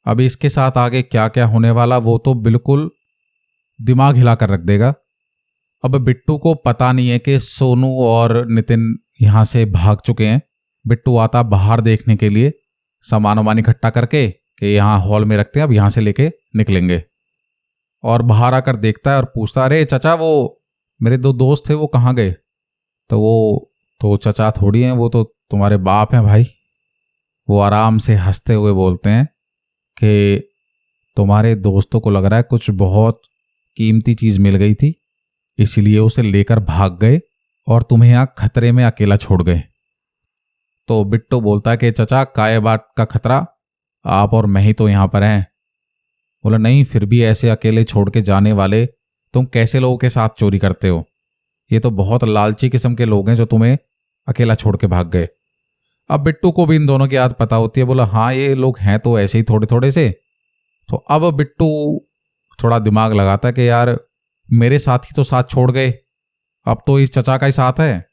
Speaker 1: अब इसके साथ आगे क्या क्या होने वाला वो तो बिल्कुल दिमाग हिलाकर रख देगा। अब बिट्टू को पता नहीं है कि सोनू और नितिन यहाँ से भाग चुके हैं। बिट्टू आता बाहर देखने के लिए, सामान वामान इकट्ठा करके कि यहाँ हॉल में रखते हैं, अब यहाँ से लेके निकलेंगे। और बाहर आकर देखता है और पूछता, अरे चाचा, वो मेरे 2 दोस्त थे, वो कहाँ गए? तो वो तो चाचा थोड़ी हैं, वो तो तुम्हारे बाप हैं भाई। वो आराम से हंसते हुए बोलते हैं कि तुम्हारे दोस्तों को लग रहा है कुछ बहुत कीमती चीज़ मिल गई थी, इसलिए उसे लेकर भाग गए और तुम्हें यहाँ खतरे में अकेला छोड़ गए। तो बिट्टू बोलता है कि चाचा, काय बात का खतरा, आप और मैं ही तो यहाँ पर हैं। बोला, नहीं, फिर भी ऐसे अकेले छोड़ के जाने वाले तुम कैसे लोगों के साथ चोरी करते हो? ये तो बहुत लालची किस्म के लोग हैं जो तुम्हें अकेला छोड़ के भाग गए। अब बिट्टू को भी इन दोनों की आदत पता होती है। बोला, हाँ, ये लोग हैं तो ऐसे ही थोड़े थोड़े से। तो अब बिट्टू थोड़ा दिमाग लगाता है कि यार, मेरे साथ ही तो साथ छोड़ गए, अब तो इस चचा का ही साथ है।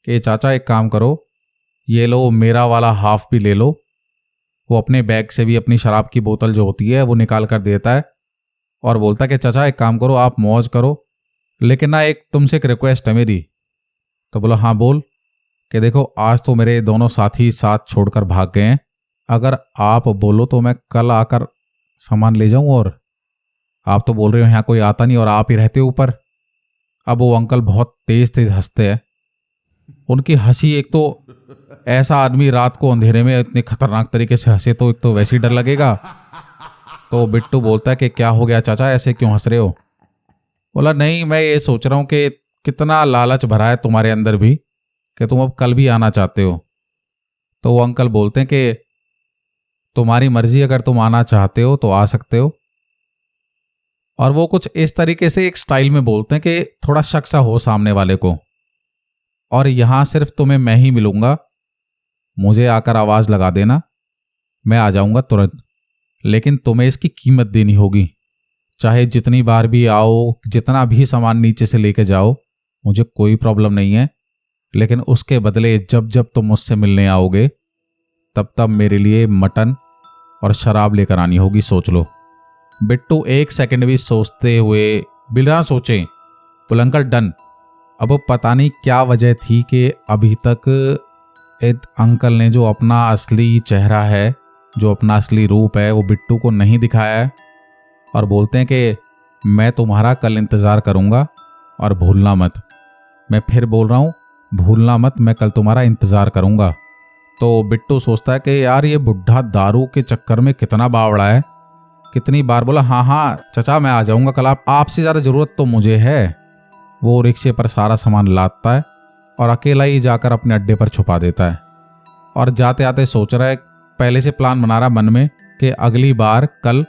Speaker 1: कि चाचा एक काम करो, ये लो मेरा वाला हाफ भी ले लो। वो अपने बैग से भी अपनी शराब की बोतल जो होती है वो निकाल कर देता है और बोलता है कि चाचा एक काम करो, आप मौज करो, लेकिन ना एक तुमसे एक रिक्वेस्ट है मेरी। तो बोला, हाँ बोल। कि देखो, आज तो मेरे दोनों साथी साथ छोड़कर भाग गए हैं, अगर आप बोलो तो मैं कल आकर सामान ले जाऊं। और आप तो बोल रहे हो यहाँ कोई आता नहीं और आप ही रहते हो ऊपर। अब वो अंकल बहुत तेज तेज हंसते हैं। उनकी हंसी, एक तो ऐसा आदमी रात को अंधेरे में इतने खतरनाक तरीके से हंसे तो एक तो वैसे ही डर लगेगा। तो बिट्टू बोलता है कि क्या हो गया चाचा, ऐसे क्यों हंस रहे हो? बोला, नहीं, मैं ये सोच रहा हूँ कि कितना लालच भरा है तुम्हारे अंदर भी कि तुम अब कल भी आना चाहते हो। तो वो अंकल बोलते हैं कि तुम्हारी मर्जी, अगर तुम आना चाहते हो तो आ सकते हो। और वो कुछ इस तरीके से एक स्टाइल में बोलते हैं कि थोड़ा शक सा हो सामने वाले को। और यहां सिर्फ तुम्हें मैं ही मिलूंगा, मुझे आकर आवाज लगा देना, मैं आ जाऊंगा तुरंत। लेकिन तुम्हें इसकी कीमत देनी होगी, चाहे जितनी बार भी आओ, जितना भी सामान नीचे से लेके जाओ, मुझे कोई प्रॉब्लम नहीं है। लेकिन उसके बदले जब जब तुम मुझसे मिलने आओगे तब तब मेरे लिए मटन और शराब लेकर आनी होगी, सोच लो। बिट्टू 1 सेकंड भी सोचते हुए, बिना सोचे, बोला, अंकल डन। अब पता नहीं क्या वजह थी कि अभी तक एक अंकल ने जो अपना असली चेहरा है, जो अपना असली रूप है, वो बिट्टू को नहीं दिखाया है। और बोलते हैं कि मैं तुम्हारा कल इंतज़ार करूंगा और भूलना मत। मैं फिर बोल रहा हूँ, भूलना मत, मैं कल तुम्हारा इंतज़ार करूंगा। तो बिट्टू सोचता है कि यार, ये बुढ़ा दारू के चक्कर में कितना बावड़ा है। कितनी बार बोला, हाँ हाँ चाचा मैं आ जाऊंगा कल, आपसे ज़्यादा ज़रूरत तो मुझे है। वो रिक्शे पर सारा सामान लादता है और अकेला ही जाकर अपने अड्डे पर छुपा देता है। और जाते आते सोच रहा है, पहले से प्लान बना रहा मन में कि अगली बार कल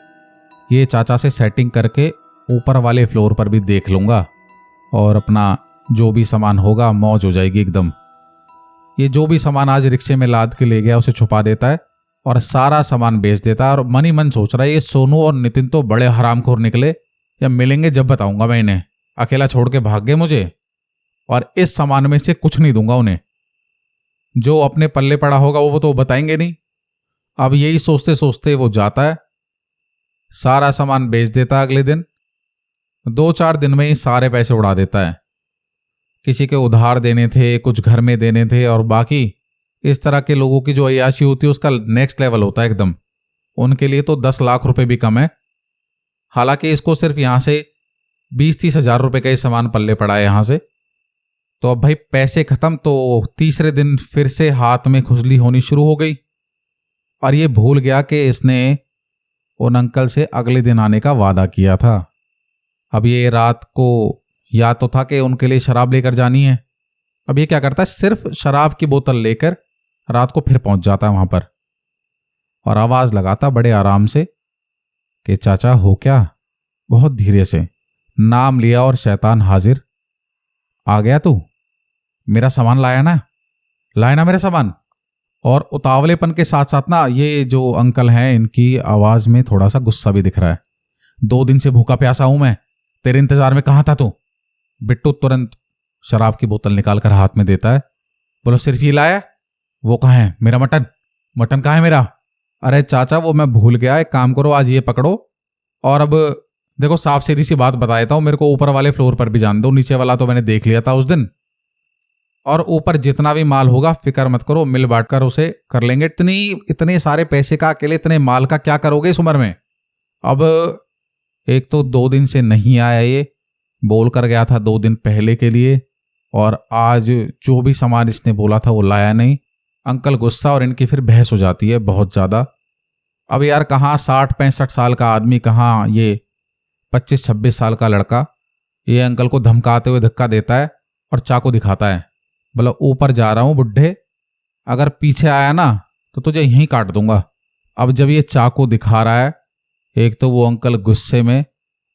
Speaker 1: ये चाचा से सेटिंग करके ऊपर वाले फ्लोर पर भी देख लूँगा और अपना जो भी सामान होगा मौज हो जाएगी एकदम। ये जो भी सामान आज रिक्शे में लाद के ले गया उसे छुपा देता है और सारा सामान बेच देता है। और मन ही मन सोच रहा है, ये सोनू और नितिन तो बड़े हरामखोर निकले, या मिलेंगे जब बताऊंगा मैं इन्हें। अकेला छोड़ के भाग गए मुझे और इस सामान में से कुछ नहीं दूंगा उन्हें। जो अपने पल्ले पड़ा होगा वो तो बताएंगे नहीं। अब यही सोचते सोचते वो जाता है, सारा सामान बेच देता है अगले दिन। 2-4 दिन में ही सारे पैसे उड़ा देता है। किसी के उधार देने थे, कुछ घर में देने थे, और बाकी इस तरह के लोगों की जो अय्याशी होती है उसका नेक्स्ट लेवल होता है एकदम। उनके लिए तो 10 लाख रुपए भी कम है। हालांकि इसको सिर्फ यहां से 20-30 हजार रुपए का ही सामान पल्ले पड़ा है यहां से। तो अब भाई पैसे खत्म, तो तीसरे दिन फिर से हाथ में खुजली होनी शुरू हो गई, और ये भूल गया कि इसने उन अंकल से अगले दिन आने का वादा किया था। अब ये रात को याद तो था कि उनके लिए शराब लेकर जानी है। अब ये क्या करता है, सिर्फ शराब की बोतल लेकर रात को फिर पहुंच जाता है वहां पर, और आवाज लगाता बड़े आराम से कि चाचा हो क्या। बहुत धीरे से नाम लिया और शैतान हाजिर। आ गया तू? मेरा सामान लाया ना? लाया ना मेरा सामान? और उतावलेपन के साथ साथ ना ये जो अंकल हैं इनकी आवाज में थोड़ा सा गुस्सा भी दिख रहा है। 2 दिन से भूखा प्यासा हूं मैं, तेरे इंतजार में कहां था तू? बिट्टू तुरंत शराब की बोतल निकालकर हाथ में देता है। बोलो सिर्फ ये लाया? वो कहाँ है मेरा मटन? मटन कहाँ है मेरा? अरे चाचा वो मैं भूल गया, एक काम करो आज ये पकड़ो, और अब देखो साफ सीधी सी बात बता देता हूं, मेरे को ऊपर वाले फ्लोर पर भी जान दो, नीचे वाला तो मैंने देख लिया था उस दिन। और ऊपर जितना भी माल होगा फिक्र मत करो, मिल बांट कर उसे कर लेंगे। इतने सारे पैसे का अकेले इतने माल का क्या करोगे इस उम्र में? अब एक तो 2 दिन से नहीं आया, ये बोल कर गया था 2 दिन पहले के लिए, और आज जो भी सामान इसने बोला था वो लाया नहीं। अंकल गुस्सा, और इनकी फिर बहस हो जाती है बहुत ज्यादा। अब यार कहाँ 60-65 साल का आदमी, कहाँ ये 25-26 साल का लड़का, ये अंकल को धमकाते हुए धक्का देता है और चाकू दिखाता है। बोला ऊपर जा रहा हूं बुड्ढे, अगर पीछे आया ना तो तुझे यहीं काट दूंगा। अब जब ये चाकू दिखा रहा है, एक तो वो अंकल गुस्से में,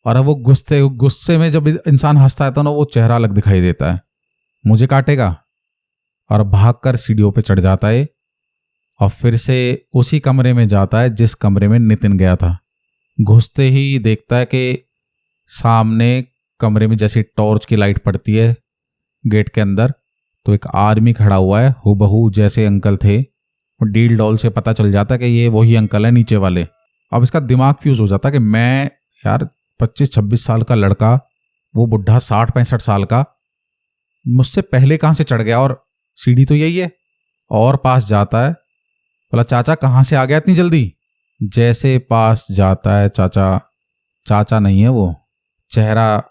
Speaker 1: और अब वो गुस्से में जब इंसान हंसता है तो ना वो चेहरा अलग दिखाई देता है। मुझे काटेगा, और भागकर सीढ़ियों पे चढ़ जाता है, और फिर से उसी कमरे में जाता है जिस कमरे में नितिन गया था। घुसते ही देखता है कि सामने कमरे में जैसी टॉर्च की लाइट पड़ती है गेट के अंदर, तो एक आदमी खड़ा हुआ है हूबहू जैसे अंकल थे। और डील डॉल से पता चल जाता कि ये वही अंकल है नीचे वाले। अब इसका दिमाग फ्यूज हो जाता कि मैं यार 25-26 साल का लड़का, वो बुढ़ा 60-65 साल का, मुझसे पहले कहां से चढ़ गया, और सीढ़ी तो यही है। और पास जाता है, बोला चाचा कहां से आ गया इतनी जल्दी? जैसे पास जाता है, चाचा नहीं है वो। चेहरा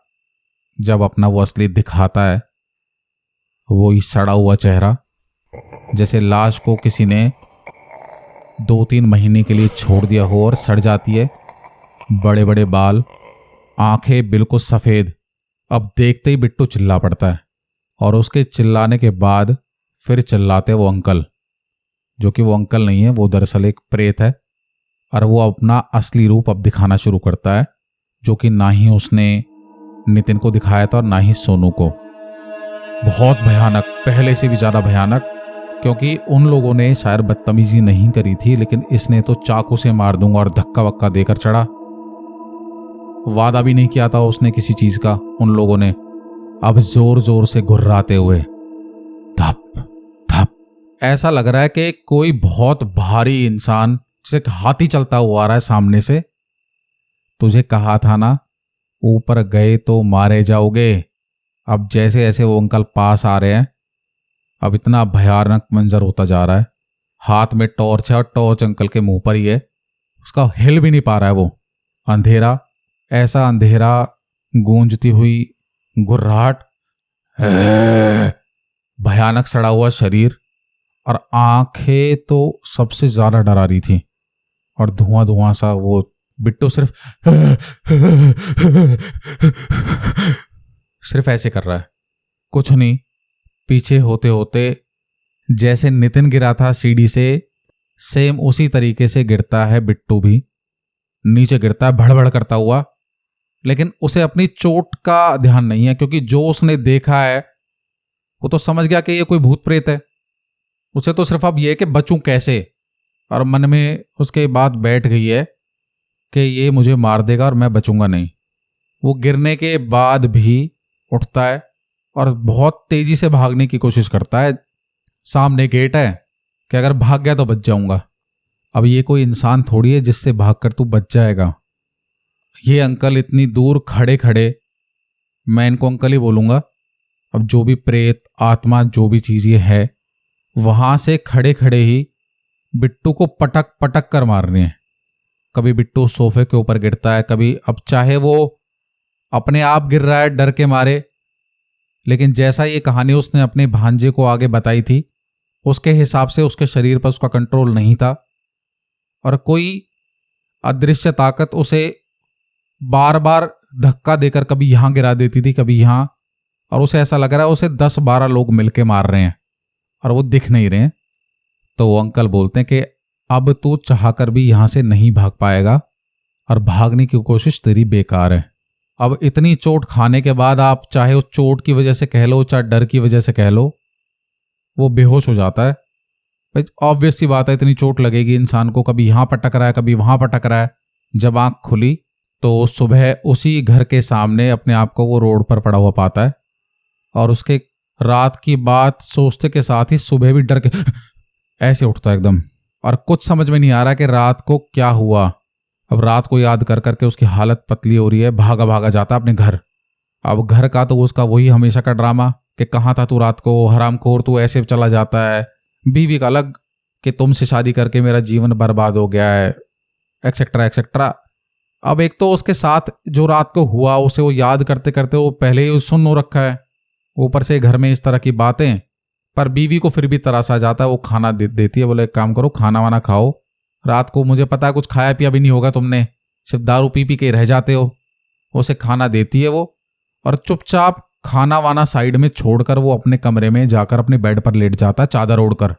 Speaker 1: जब अपना वो असली दिखाता है, वो ही सड़ा हुआ चेहरा, जैसे लाश को किसी ने 2-3 महीने के लिए छोड़ दिया हो और सड़ जाती है। बड़े बड़े बाल, आंखें बिल्कुल सफेद। अब देखते ही बिट्टू चिल्ला पड़ता है, और उसके चिल्लाने के बाद फिर चिल्लाते वो अंकल, जो कि वो अंकल नहीं है, वो दरअसल एक प्रेत है। और वो अपना असली रूप अब दिखाना शुरू करता है, जो कि ना ही उसने नितिन को दिखाया था और ना ही सोनू को। बहुत भयानक, पहले से भी ज्यादा भयानक, क्योंकि उन लोगों ने शायद बदतमीजी नहीं करी थी, लेकिन इसने तो चाकू से मार दूंगा और धक्का वक्का देकर चढ़ा। वादा भी नहीं किया था उसने किसी चीज का उन लोगों ने। अब जोर जोर से घुर्राते हुए धप धप, ऐसा लग रहा है कि कोई बहुत भारी इंसान, जैसे हाथी चलता हुआ आ रहा है सामने से। तुझे कहा था ना, ऊपर गए तो मारे जाओगे। अब जैसे जैसे वो अंकल पास आ रहे हैं, अब इतना भयानक मंजर होता जा रहा है। हाथ में टॉर्च है और टॉर्च अंकल के मुंह पर ही है, उसका हिल भी नहीं पा रहा है वो। अंधेरा, ऐसा अंधेरा, गूंजती हुई घुर्राहट, भयानक सड़ा हुआ शरीर, और आंखें तो सबसे ज्यादा डरा रही थी, और धुआं धुआं सा। वो बिट्टू सिर्फ ऐसे कर रहा है, कुछ नहीं। पीछे होते होते जैसे नितिन गिरा था सीढ़ी से, सेम उसी तरीके से गिरता है बिट्टू भी। नीचे गिरता है भड़बड़ करता हुआ, लेकिन उसे अपनी चोट का ध्यान नहीं है, क्योंकि जो उसने देखा है वो तो समझ गया कि ये कोई भूत प्रेत है। उसे तो सिर्फ अब ये कि बचूं कैसे, और मन में उसके बात बैठ गई है कि ये मुझे मार देगा और मैं बचूंगा नहीं। वो गिरने के बाद भी उठता है और बहुत तेजी से भागने की कोशिश करता है, सामने गेट है कि अगर भाग गया तो बच जाऊंगा। अब ये कोई इंसान थोड़ी है जिससे भागकर तू बच जाएगा। ये अंकल इतनी दूर खड़े खड़े, मैं इनको अंकल ही बोलूंगा, अब जो भी प्रेत आत्मा जो भी चीज ये है, वहां से खड़े खड़े ही बिट्टू को पटक पटक कर मार रहे हैं। कभी बिट्टू सोफे के ऊपर गिरता है, कभी, अब चाहे वो अपने आप गिर रहा है डर के मारे, लेकिन जैसा ये कहानी उसने अपने भांजे को आगे बताई थी उसके हिसाब से उसके शरीर पर उसका कंट्रोल नहीं था और कोई अदृश्य ताकत उसे बार बार धक्का देकर कभी यहां गिरा देती थी, कभी यहां, और उसे ऐसा लग रहा है उसे 10-12 लोग मिलके मार रहे हैं और वो दिख नहीं रहे हैं। तो वो अंकल बोलते हैं कि अब तू चाहकर भी यहां से नहीं भाग पाएगा और भागने की कोशिश तेरी बेकार है। अब इतनी चोट खाने के बाद आप चाहे उस चोट की वजह से कह लो चाहे डर की वजह से कह लो, वो बेहोश हो जाता है। भाई ऑब्वियस सी बात है, इतनी चोट लगेगी इंसान को, कभी यहां पटक रहा है कभी वहां पटक रहा है। जब आंख खुली तो सुबह उसी घर के सामने अपने आप को वो रोड पर पड़ा हुआ पाता है और उसके रात की बात सोचते के साथ ही सुबह भी डर के ऐसे उठता है एकदम, और कुछ समझ में नहीं आ रहा कि रात को क्या हुआ। अब रात को याद कर करके उसकी हालत पतली हो रही है, भागा भागा जाता है अपने घर। अब घर का तो उसका वही हमेशा का ड्रामा कि कहाँ था तू रात को, हरामखोर तू ऐसे चला जाता है। बीवी का अलग कि तुमसे शादी करके मेरा जीवन बर्बाद हो गया है, एक्सेट्रा एक्सेट्रा। अब एक तो उसके साथ जो रात को हुआ उसे वो याद करते करते वो पहले ही सुन हो रखा है, ऊपर से घर में इस तरह की बातें। पर बीवी को फिर भी तरस आ जाता है, वो खाना देती है, बोले एक काम करो खाना वाना खाओ, रात को मुझे पता है कुछ खाया पिया भी नहीं होगा तुमने, सिर्फ दारू पी पी के रह जाते हो। उसे खाना देती है वो, और चुपचाप खाना वाना साइड में छोड़कर वो अपने कमरे में जाकर अपने बेड पर लेट जाता है चादर ओढ़कर।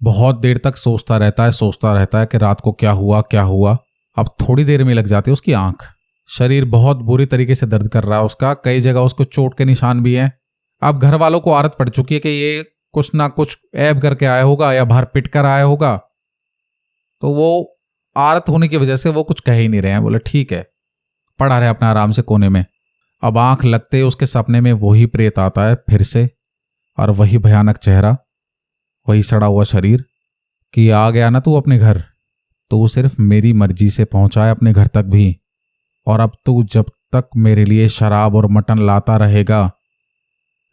Speaker 1: बहुत देर तक सोचता रहता है कि रात को क्या हुआ क्या हुआ। अब थोड़ी देर में लग जाती है उसकी आंख। शरीर बहुत बुरी तरीके से दर्द कर रहा है उसका, कई जगह उसको चोट के निशान भी हैं। अब घर वालों को आदत पड़ चुकी है कि ये कुछ ना कुछ ऐब करके आया होगा या बाहर पिट कर आया होगा, तो वो आदत होने की वजह से वो कुछ कह ही नहीं रहे हैं। बोले ठीक है, पड़ा रहे अपना आराम से कोने में। अब आंख लगते ही उसके सपने में वही प्रेत आता है फिर से, और वही भयानक चेहरा, वही सड़ा हुआ शरीर कि आ गया ना तू अपने घर, तो वो सिर्फ मेरी मर्जी से पहुंचा है अपने घर तक भी, और अब तू जब तक मेरे लिए शराब और मटन लाता रहेगा,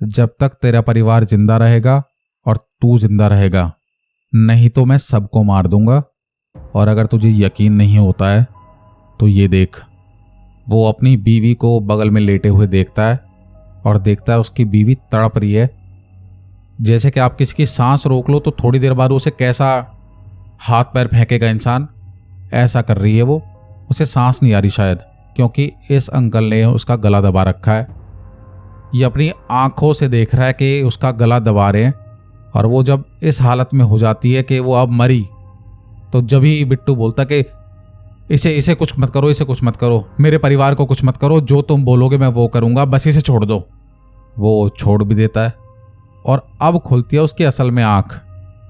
Speaker 1: जब तक तेरा परिवार जिंदा रहेगा और तू जिंदा रहेगा, नहीं तो मैं सबको मार दूंगा। और अगर तुझे यकीन नहीं होता है तो ये देख। वो अपनी बीवी को बगल में लेटे हुए देखता है और देखता है उसकी बीवी तड़प रही है। जैसे कि आप किसी की सांस रोक लो तो थोड़ी देर बाद उसे कैसा हाथ पैर फेंकेगा इंसान, ऐसा कर रही है वो। उसे सांस नहीं आ रही शायद, क्योंकि इस अंकल ने उसका गला दबा रखा है। ये अपनी आंखों से देख रहा है कि उसका गला दबा रहे हैं, और वो जब इस हालत में हो जाती है कि वो अब मरी, तो जब ही बिट्टू बोलता कि इसे कुछ मत करो, इसे कुछ मत करो, मेरे परिवार को कुछ मत करो, जो तुम बोलोगे मैं वो करूंगा, बस इसे छोड़ दो। वो छोड़ भी देता है और अब खुलती है उसकी असल में आंख।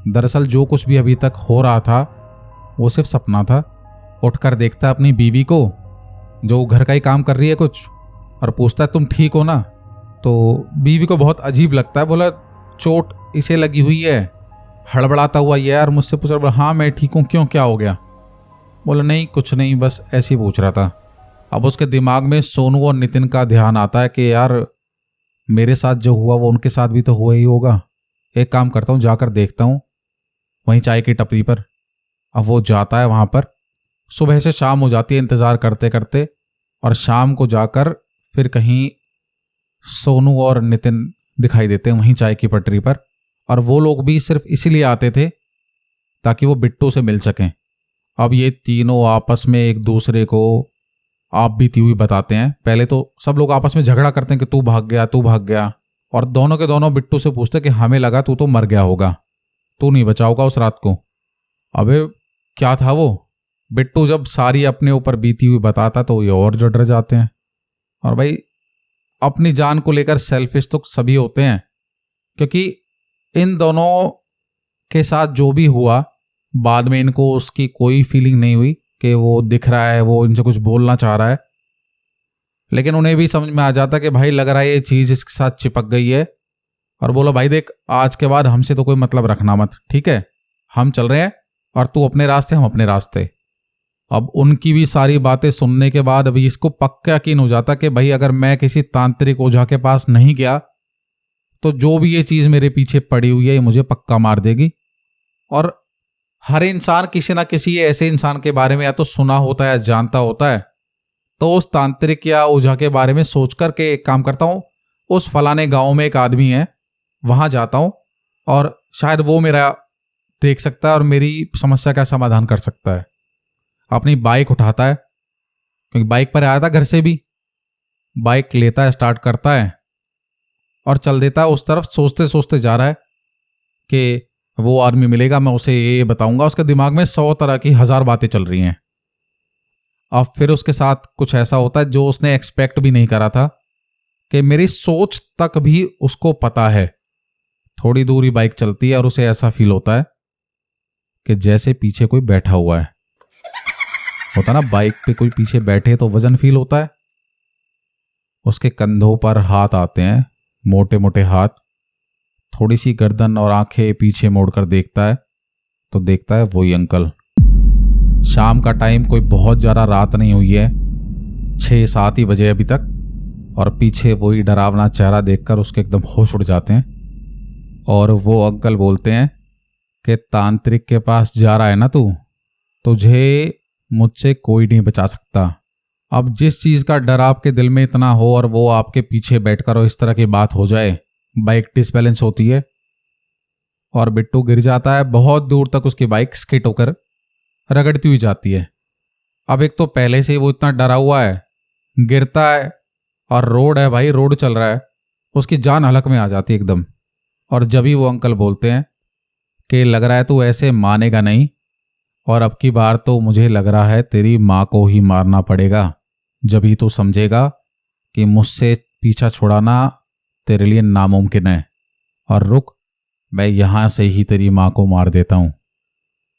Speaker 1: दरअसल जो कुछ भी अभी तक हो रहा था वो सिर्फ सपना था। उठकर देखता है अपनी बीवी को जो घर का ही काम कर रही है कुछ, और पूछता है तुम ठीक हो ना। तो बीवी को बहुत अजीब लगता है, बोला चोट इसे लगी हुई है। हड़बड़ाता हुआ यार मुझसे पूछ रहा, हाँ मैं ठीक हूँ, क्यों क्या हो गया? बोला नहीं कुछ नहीं, बस ऐसे ही पूछ रहा था। अब उसके दिमाग में सोनू और नितिन का ध्यान आता है कि यार मेरे साथ जो हुआ वो उनके साथ भी तो हुआ ही होगा। एक काम करता हूँ, जाकर देखता हूँ वहीं चाय की टपरी पर। अब वो जाता है वहां पर। सुबह से शाम हो जाती है इंतजार करते करते, और शाम को जाकर फिर कहीं सोनू और नितिन दिखाई देते हैं वहीं चाय की पटरी पर। और वो लोग भी सिर्फ इसीलिए आते थे ताकि वो बिट्टू से मिल सकें। अब ये तीनों आपस में एक दूसरे को आप बीती हुई बताते हैं। पहले तो सब लोग आपस में झगड़ा करते हैं कि तू भाग गया तू भाग गया, और दोनों के दोनों बिट्टू से पूछते कि हमें लगा तू तो मर गया होगा, तू नहीं बचा होगा उस रात को। अबे क्या था वो? बिट्टू जब सारी अपने ऊपर बीती हुई बताता तो ये और जो डर जाते हैं। और भाई अपनी जान को लेकर सेल्फिश तो सभी होते हैं, क्योंकि इन दोनों के साथ जो भी हुआ बाद में इनको उसकी कोई फीलिंग नहीं हुई कि वो दिख रहा है, वो इनसे कुछ बोलना चाह रहा है। लेकिन उन्हें भी समझ में आ जाता कि भाई लग रहा है ये चीज इसके साथ चिपक गई है, और बोला भाई देख, आज के बाद हमसे तो कोई मतलब रखना मत, ठीक है? हम चल रहे हैं और तू अपने रास्ते, हम अपने रास्ते। अब उनकी भी सारी बातें सुनने के बाद अभी इसको पक्का यकीन हो जाता कि भाई अगर मैं किसी तांत्रिक ओझा के पास नहीं गया तो जो भी ये चीज मेरे पीछे पड़ी हुई है ये मुझे पक्का मार देगी। और हर इंसान किसी ना किसी ऐसे इंसान के बारे में या तो सुना होता है या जानता होता है, तो उस तांत्रिक या ओझा के बारे में सोच करके एक काम करता हूं, उस फलाने गांव में एक आदमी है, वहां जाता हूं और शायद वो मेरा देख सकता है और मेरी समस्या का समाधान कर सकता है। अपनी बाइक उठाता है, क्योंकि बाइक पर आया था घर से भी, बाइक लेता है, स्टार्ट करता है और चल देता है उस तरफ। सोचते सोचते जा रहा है कि वो आदमी मिलेगा, मैं उसे ये बताऊंगा। उसके दिमाग में 100 तरह की 1000 बातें चल रही हैं। अब फिर उसके साथ कुछ ऐसा होता है जो उसने एक्सपेक्ट भी नहीं करा था, कि मेरी सोच तक भी उसको पता है। थोड़ी दूरी बाइक चलती है और उसे ऐसा फील होता है कि जैसे पीछे कोई बैठा हुआ है। होता ना, बाइक पे कोई पीछे बैठे तो वजन फील होता है। उसके कंधों पर हाथ आते हैं, मोटे मोटे हाथ। थोड़ी सी गर्दन और आंखें पीछे मोड़कर देखता है तो देखता है वही अंकल। शाम का टाइम, कोई बहुत ज्यादा रात नहीं हुई है, 6-7 ही बजे अभी तक। और पीछे वही डरावना चेहरा देखकर उसके एकदम होश उड़ जाते हैं। और वो अंकल बोलते हैं कि तांत्रिक के पास जा रहा है ना तू, तुझे मुझसे कोई नहीं बचा सकता। अब जिस चीज का डर आपके दिल में इतना हो और वो आपके पीछे बैठकर और इस तरह की बात हो जाए, बाइक डिसबैलेंस होती है और बिट्टू गिर जाता है। बहुत दूर तक उसकी बाइक स्किड होकर रगड़ती हुई जाती है। अब एक तो पहले से ही वो इतना डरा हुआ है, गिरता है और रोड है भाई, रोड चल रहा है, उसकी जान हलक में आ जाती है एकदम। और जब ही वो अंकल बोलते हैं कि लग रहा है तू ऐसे मानेगा नहीं, और अब की बार तो मुझे लग रहा है तेरी माँ को ही मारना पड़ेगा, जब ही तू समझेगा कि मुझसे पीछा छुड़ाना तेरे लिए नामुमकिन है। और रुक, मैं यहां से ही तेरी माँ को मार देता हूं।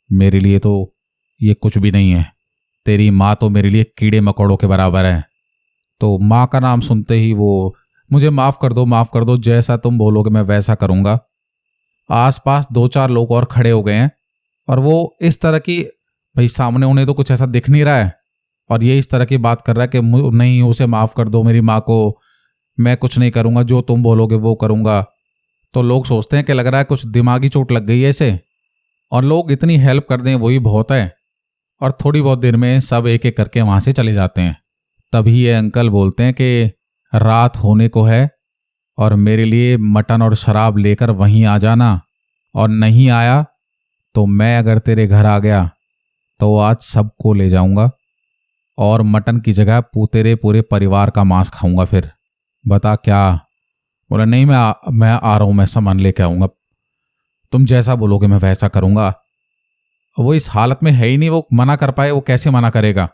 Speaker 1: मेरे लिए तो ये कुछ भी नहीं है, तेरी माँ तो मेरे लिए कीड़े मकोड़ों के बराबर है। तो माँ का नाम सुनते ही वो, मुझे माफ कर दो, माफ कर दो, जैसा तुम बोलोगे मैं वैसा करूंगा। आसपास 2-4 लोग और खड़े हो गए हैं और वो इस तरह की, भाई सामने उन्हें तो कुछ ऐसा दिख नहीं रहा है और ये इस तरह की बात कर रहा है कि नहीं, उसे माफ कर दो, मेरी माँ को, मैं कुछ नहीं करूंगा, जो तुम बोलोगे वो करूंगा। तो लोग सोचते हैं कि लग रहा है कुछ दिमागी चोट लग गई है इसे, और लोग इतनी हेल्प कर दें वही बहुत है। और थोड़ी बहुत देर में सब एक एक करके वहां से चले जाते हैं। तभी ये अंकल बोलते हैं कि रात होने को है और मेरे लिए मटन और शराब लेकर वहीं आ जाना, और नहीं आया तो मैं अगर तेरे घर आ गया तो आज सबको ले जाऊंगा और मटन की जगह तेरे पूरे परिवार का मांस खाऊंगा। फिर बता क्या? बोला नहीं, मैं आ रहा हूं, मैं सामान लेके आऊंगा, तुम जैसा बोलोगे मैं वैसा करूंगा। वो इस हालत में है ही नहीं, वो मना कर पाए, वो कैसे मना करेगा?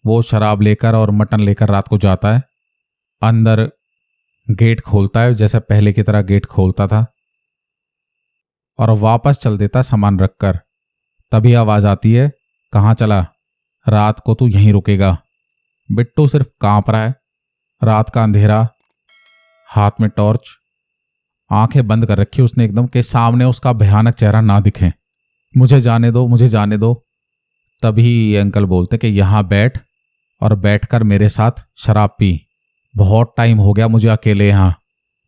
Speaker 1: वो शराब लेकर और मटन लेकर रात को जाता है, अंदर गेट खोलता है जैसे पहले की तरह गेट खोलता था और वापस चल देता सामान रखकर। तभी आवाज आती है, कहाँ चला? रात को तू यहीं रुकेगा। बिट्टू सिर्फ कांप रहा है, रात का अंधेरा, हाथ में टॉर्च, आंखें बंद कर रखी उसने एकदम, के सामने उसका भयानक चेहरा ना दिखे। मुझे जाने दो, मुझे जाने दो। तभी ये अंकल बोलते कि यहां बैठ और बैठकर मेरे साथ शराब पी। बहुत टाइम हो गया मुझे अकेले यहां,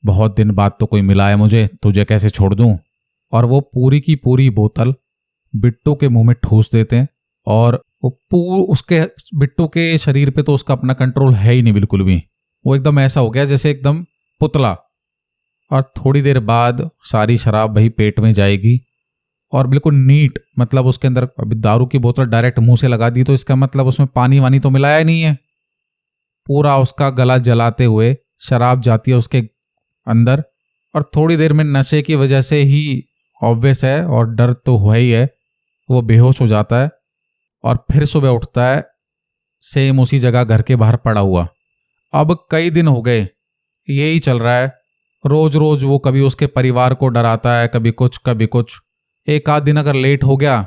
Speaker 1: बहुत दिन बाद तो कोई मिला है मुझे, तुझे कैसे छोड़ दूं? और वो पूरी की पूरी बोतल बिट्टू के मुंह में ठूस देते हैं और वो उसके बिट्टू के शरीर पे तो उसका अपना कंट्रोल है ही नहीं बिल्कुल भी। वो एकदम ऐसा हो गया जैसे एकदम पुतला। और थोड़ी देर बाद सारी शराब वही पेट में जाएगी और बिल्कुल नीट, मतलब उसके अंदर अभी दारू की बोतल डायरेक्ट मुंह से लगा दी तो इसका मतलब उसमें पानी वानी तो मिलाया ही नहीं है। पूरा उसका गला जलाते हुए शराब जाती है उसके अंदर और थोड़ी देर में नशे की वजह से ही ऑब्वियस है और डर तो हुआ ही है, वो बेहोश हो जाता है और फिर सुबह उठता है सेम उसी जगह घर के बाहर पड़ा हुआ। अब कई दिन हो गए यही चल रहा है, रोज रोज वो कभी उसके परिवार को डराता है, कभी कुछ कभी कुछ। एक आध दिन अगर लेट हो गया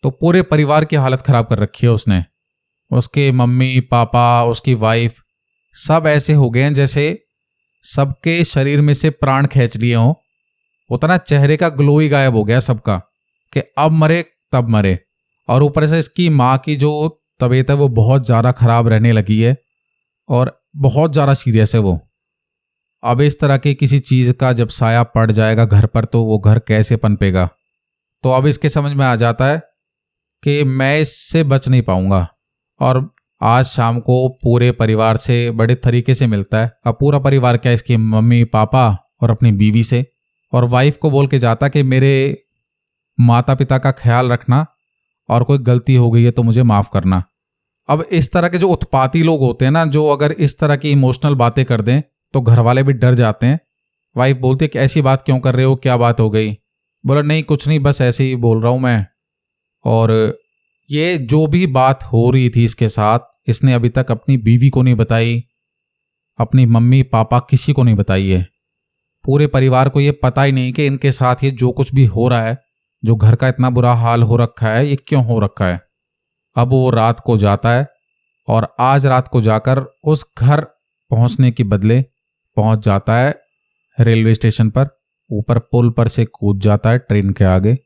Speaker 1: तो पूरे परिवार की हालत खराब कर रखी है उसने। उसके मम्मी पापा, उसकी वाइफ, सब ऐसे हो गए हैं जैसे सबके शरीर में से प्राण खींच लिए हों होता ना, चेहरे का ग्लो ही गायब हो गया सबका कि अब मरे तब मरे। और ऊपर से इसकी माँ की जो तबीयत है वो बहुत ज़्यादा खराब रहने लगी है और बहुत ज़्यादा सीरियस है वो। अब इस तरह की किसी चीज़ का जब साया पड़ जाएगा घर पर तो वो घर कैसे पनपेगा। तो अब इसके समझ में आ जाता है कि मैं इससे बच नहीं पाऊंगा। और आज शाम को पूरे परिवार से बड़े तरीके से मिलता है। अब पूरा परिवार क्या, इसकी मम्मी पापा और अपनी बीवी से, और वाइफ को बोल के जाता कि मेरे माता पिता का ख्याल रखना और कोई गलती हो गई है तो मुझे माफ़ करना। अब इस तरह के जो उत्पाती लोग होते हैं ना, जो अगर इस तरह की इमोशनल बातें कर दें तो घर वाले भी डर जाते हैं। वाइफ बोलती है कि ऐसी बात क्यों कर रहे हो, क्या बात हो गई? बोला नहीं कुछ नहीं, बस ऐसे ही बोल रहा हूँ मैं। और ये जो भी बात हो रही थी इसके साथ, इसने अभी तक अपनी बीवी को नहीं बताई, अपनी मम्मी पापा किसी को नहीं बताई है। पूरे परिवार को ये पता ही नहीं कि इनके साथ ये जो कुछ भी हो रहा है, जो घर का इतना बुरा हाल हो रखा है, ये क्यों हो रखा है। अब वो रात को जाता है और आज रात को जाकर उस घर पहुंचने के बदले पहुंच जाता है रेलवे स्टेशन पर, ऊपर पुल पर से कूद जाता है ट्रेन के आगे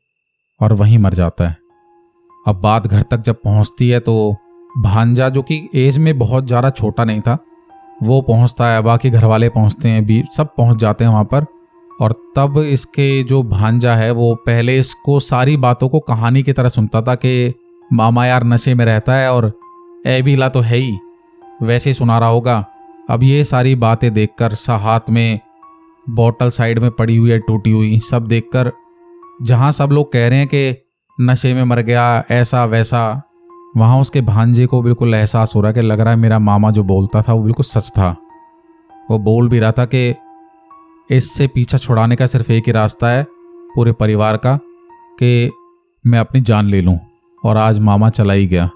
Speaker 1: और वहीं मर जाता है। अब बात घर तक जब पहुंचती है तो भांजा, जो कि एज में बहुत ज़्यादा छोटा नहीं था, वो पहुंचता है, बाकी घर वाले पहुंचते हैं भी, सब पहुंच जाते हैं वहाँ पर। और तब इसके जो भांजा है वो पहले इसको सारी बातों को कहानी की तरह सुनता था कि मामा यार नशे में रहता है और एबीला तो है ही, वैसे ही सुना रहा होगा। अब ये सारी बातें देखकर, हाथ में बॉटल साइड में पड़ी हुई है टूटी हुई, सब देखकर जहाँ सब लोग कह रहे हैं कि नशे में मर गया ऐसा वैसा, वहाँ उसके भांजे को बिल्कुल एहसास हो रहा है कि लग रहा है मेरा मामा जो बोलता था वो बिल्कुल सच था। वो बोल भी रहा था कि इससे पीछा छुड़ाने का सिर्फ एक ही रास्ता है पूरे परिवार का, कि मैं अपनी जान ले लूं। और आज मामा चला ही गया।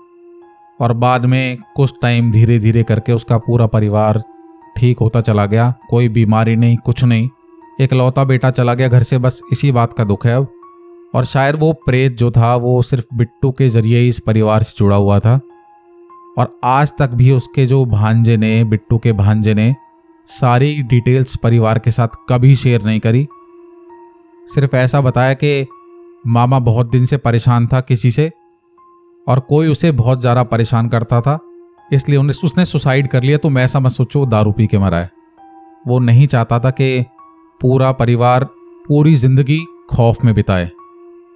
Speaker 1: और बाद में कुछ टाइम धीरे धीरे करके उसका पूरा परिवार ठीक होता चला गया, कोई बीमारी नहीं, कुछ नहीं। इकलौता बेटा चला गया घर से, बस इसी बात का दुख है अब। और शायद वो प्रेत जो था वो सिर्फ बिट्टू के जरिए ही इस परिवार से जुड़ा हुआ था। और आज तक भी उसके जो भांजे ने, बिट्टू के भांजे ने, सारी डिटेल्स परिवार के साथ कभी शेयर नहीं करी। सिर्फ ऐसा बताया कि मामा बहुत दिन से परेशान था किसी से और कोई उसे बहुत ज़्यादा परेशान करता था, इसलिए उसने सुसाइड कर लिया। तुम ऐसा मत सोचो वो दारू पी के मरा है। वो नहीं चाहता था कि पूरा परिवार पूरी जिंदगी खौफ में बिताए।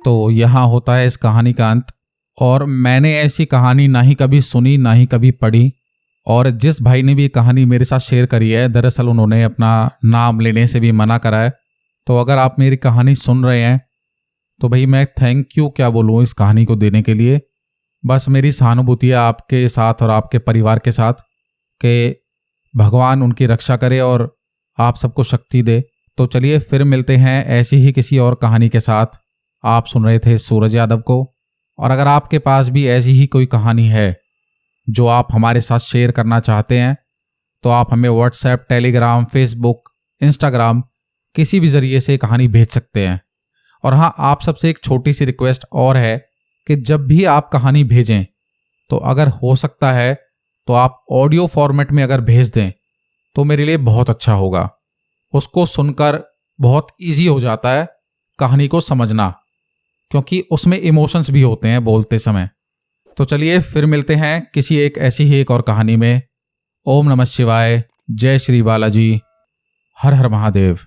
Speaker 1: तो यहाँ होता है इस कहानी का अंत। और मैंने ऐसी कहानी ना ही कभी सुनी ना ही कभी पढ़ी। और जिस भाई ने भी कहानी मेरे साथ शेयर करी है, दरअसल उन्होंने अपना नाम लेने से भी मना करा है। तो अगर आप मेरी कहानी सुन रहे हैं तो भाई मैं थैंक यू क्या बोलूँ इस कहानी को देने के लिए। बस मेरी सहानुभूति है आपके साथ और आपके परिवार के साथ कि भगवान उनकी रक्षा करे और आप सबको शक्ति दे। तो चलिए फिर मिलते हैं ऐसी ही किसी और कहानी के साथ। आप सुन रहे थे सूरज यादव को। और अगर आपके पास भी ऐसी ही कोई कहानी है जो आप हमारे साथ शेयर करना चाहते हैं तो आप हमें व्हाट्सएप, टेलीग्राम, फेसबुक, इंस्टाग्राम किसी भी ज़रिए से कहानी भेज सकते हैं। और हाँ, आप सबसे एक छोटी सी रिक्वेस्ट और है कि जब भी आप कहानी भेजें तो अगर हो सकता है तो आप ऑडियो फॉर्मेट में अगर भेज दें तो मेरे लिए बहुत अच्छा होगा। उसको सुनकर बहुत इजी हो जाता है कहानी को समझना, क्योंकि उसमें इमोशंस भी होते हैं बोलते समय। तो चलिए फिर मिलते हैं किसी एक ऐसी ही एक और कहानी में। ओम नमः शिवाय, जय श्री बालाजी, हर हर महादेव।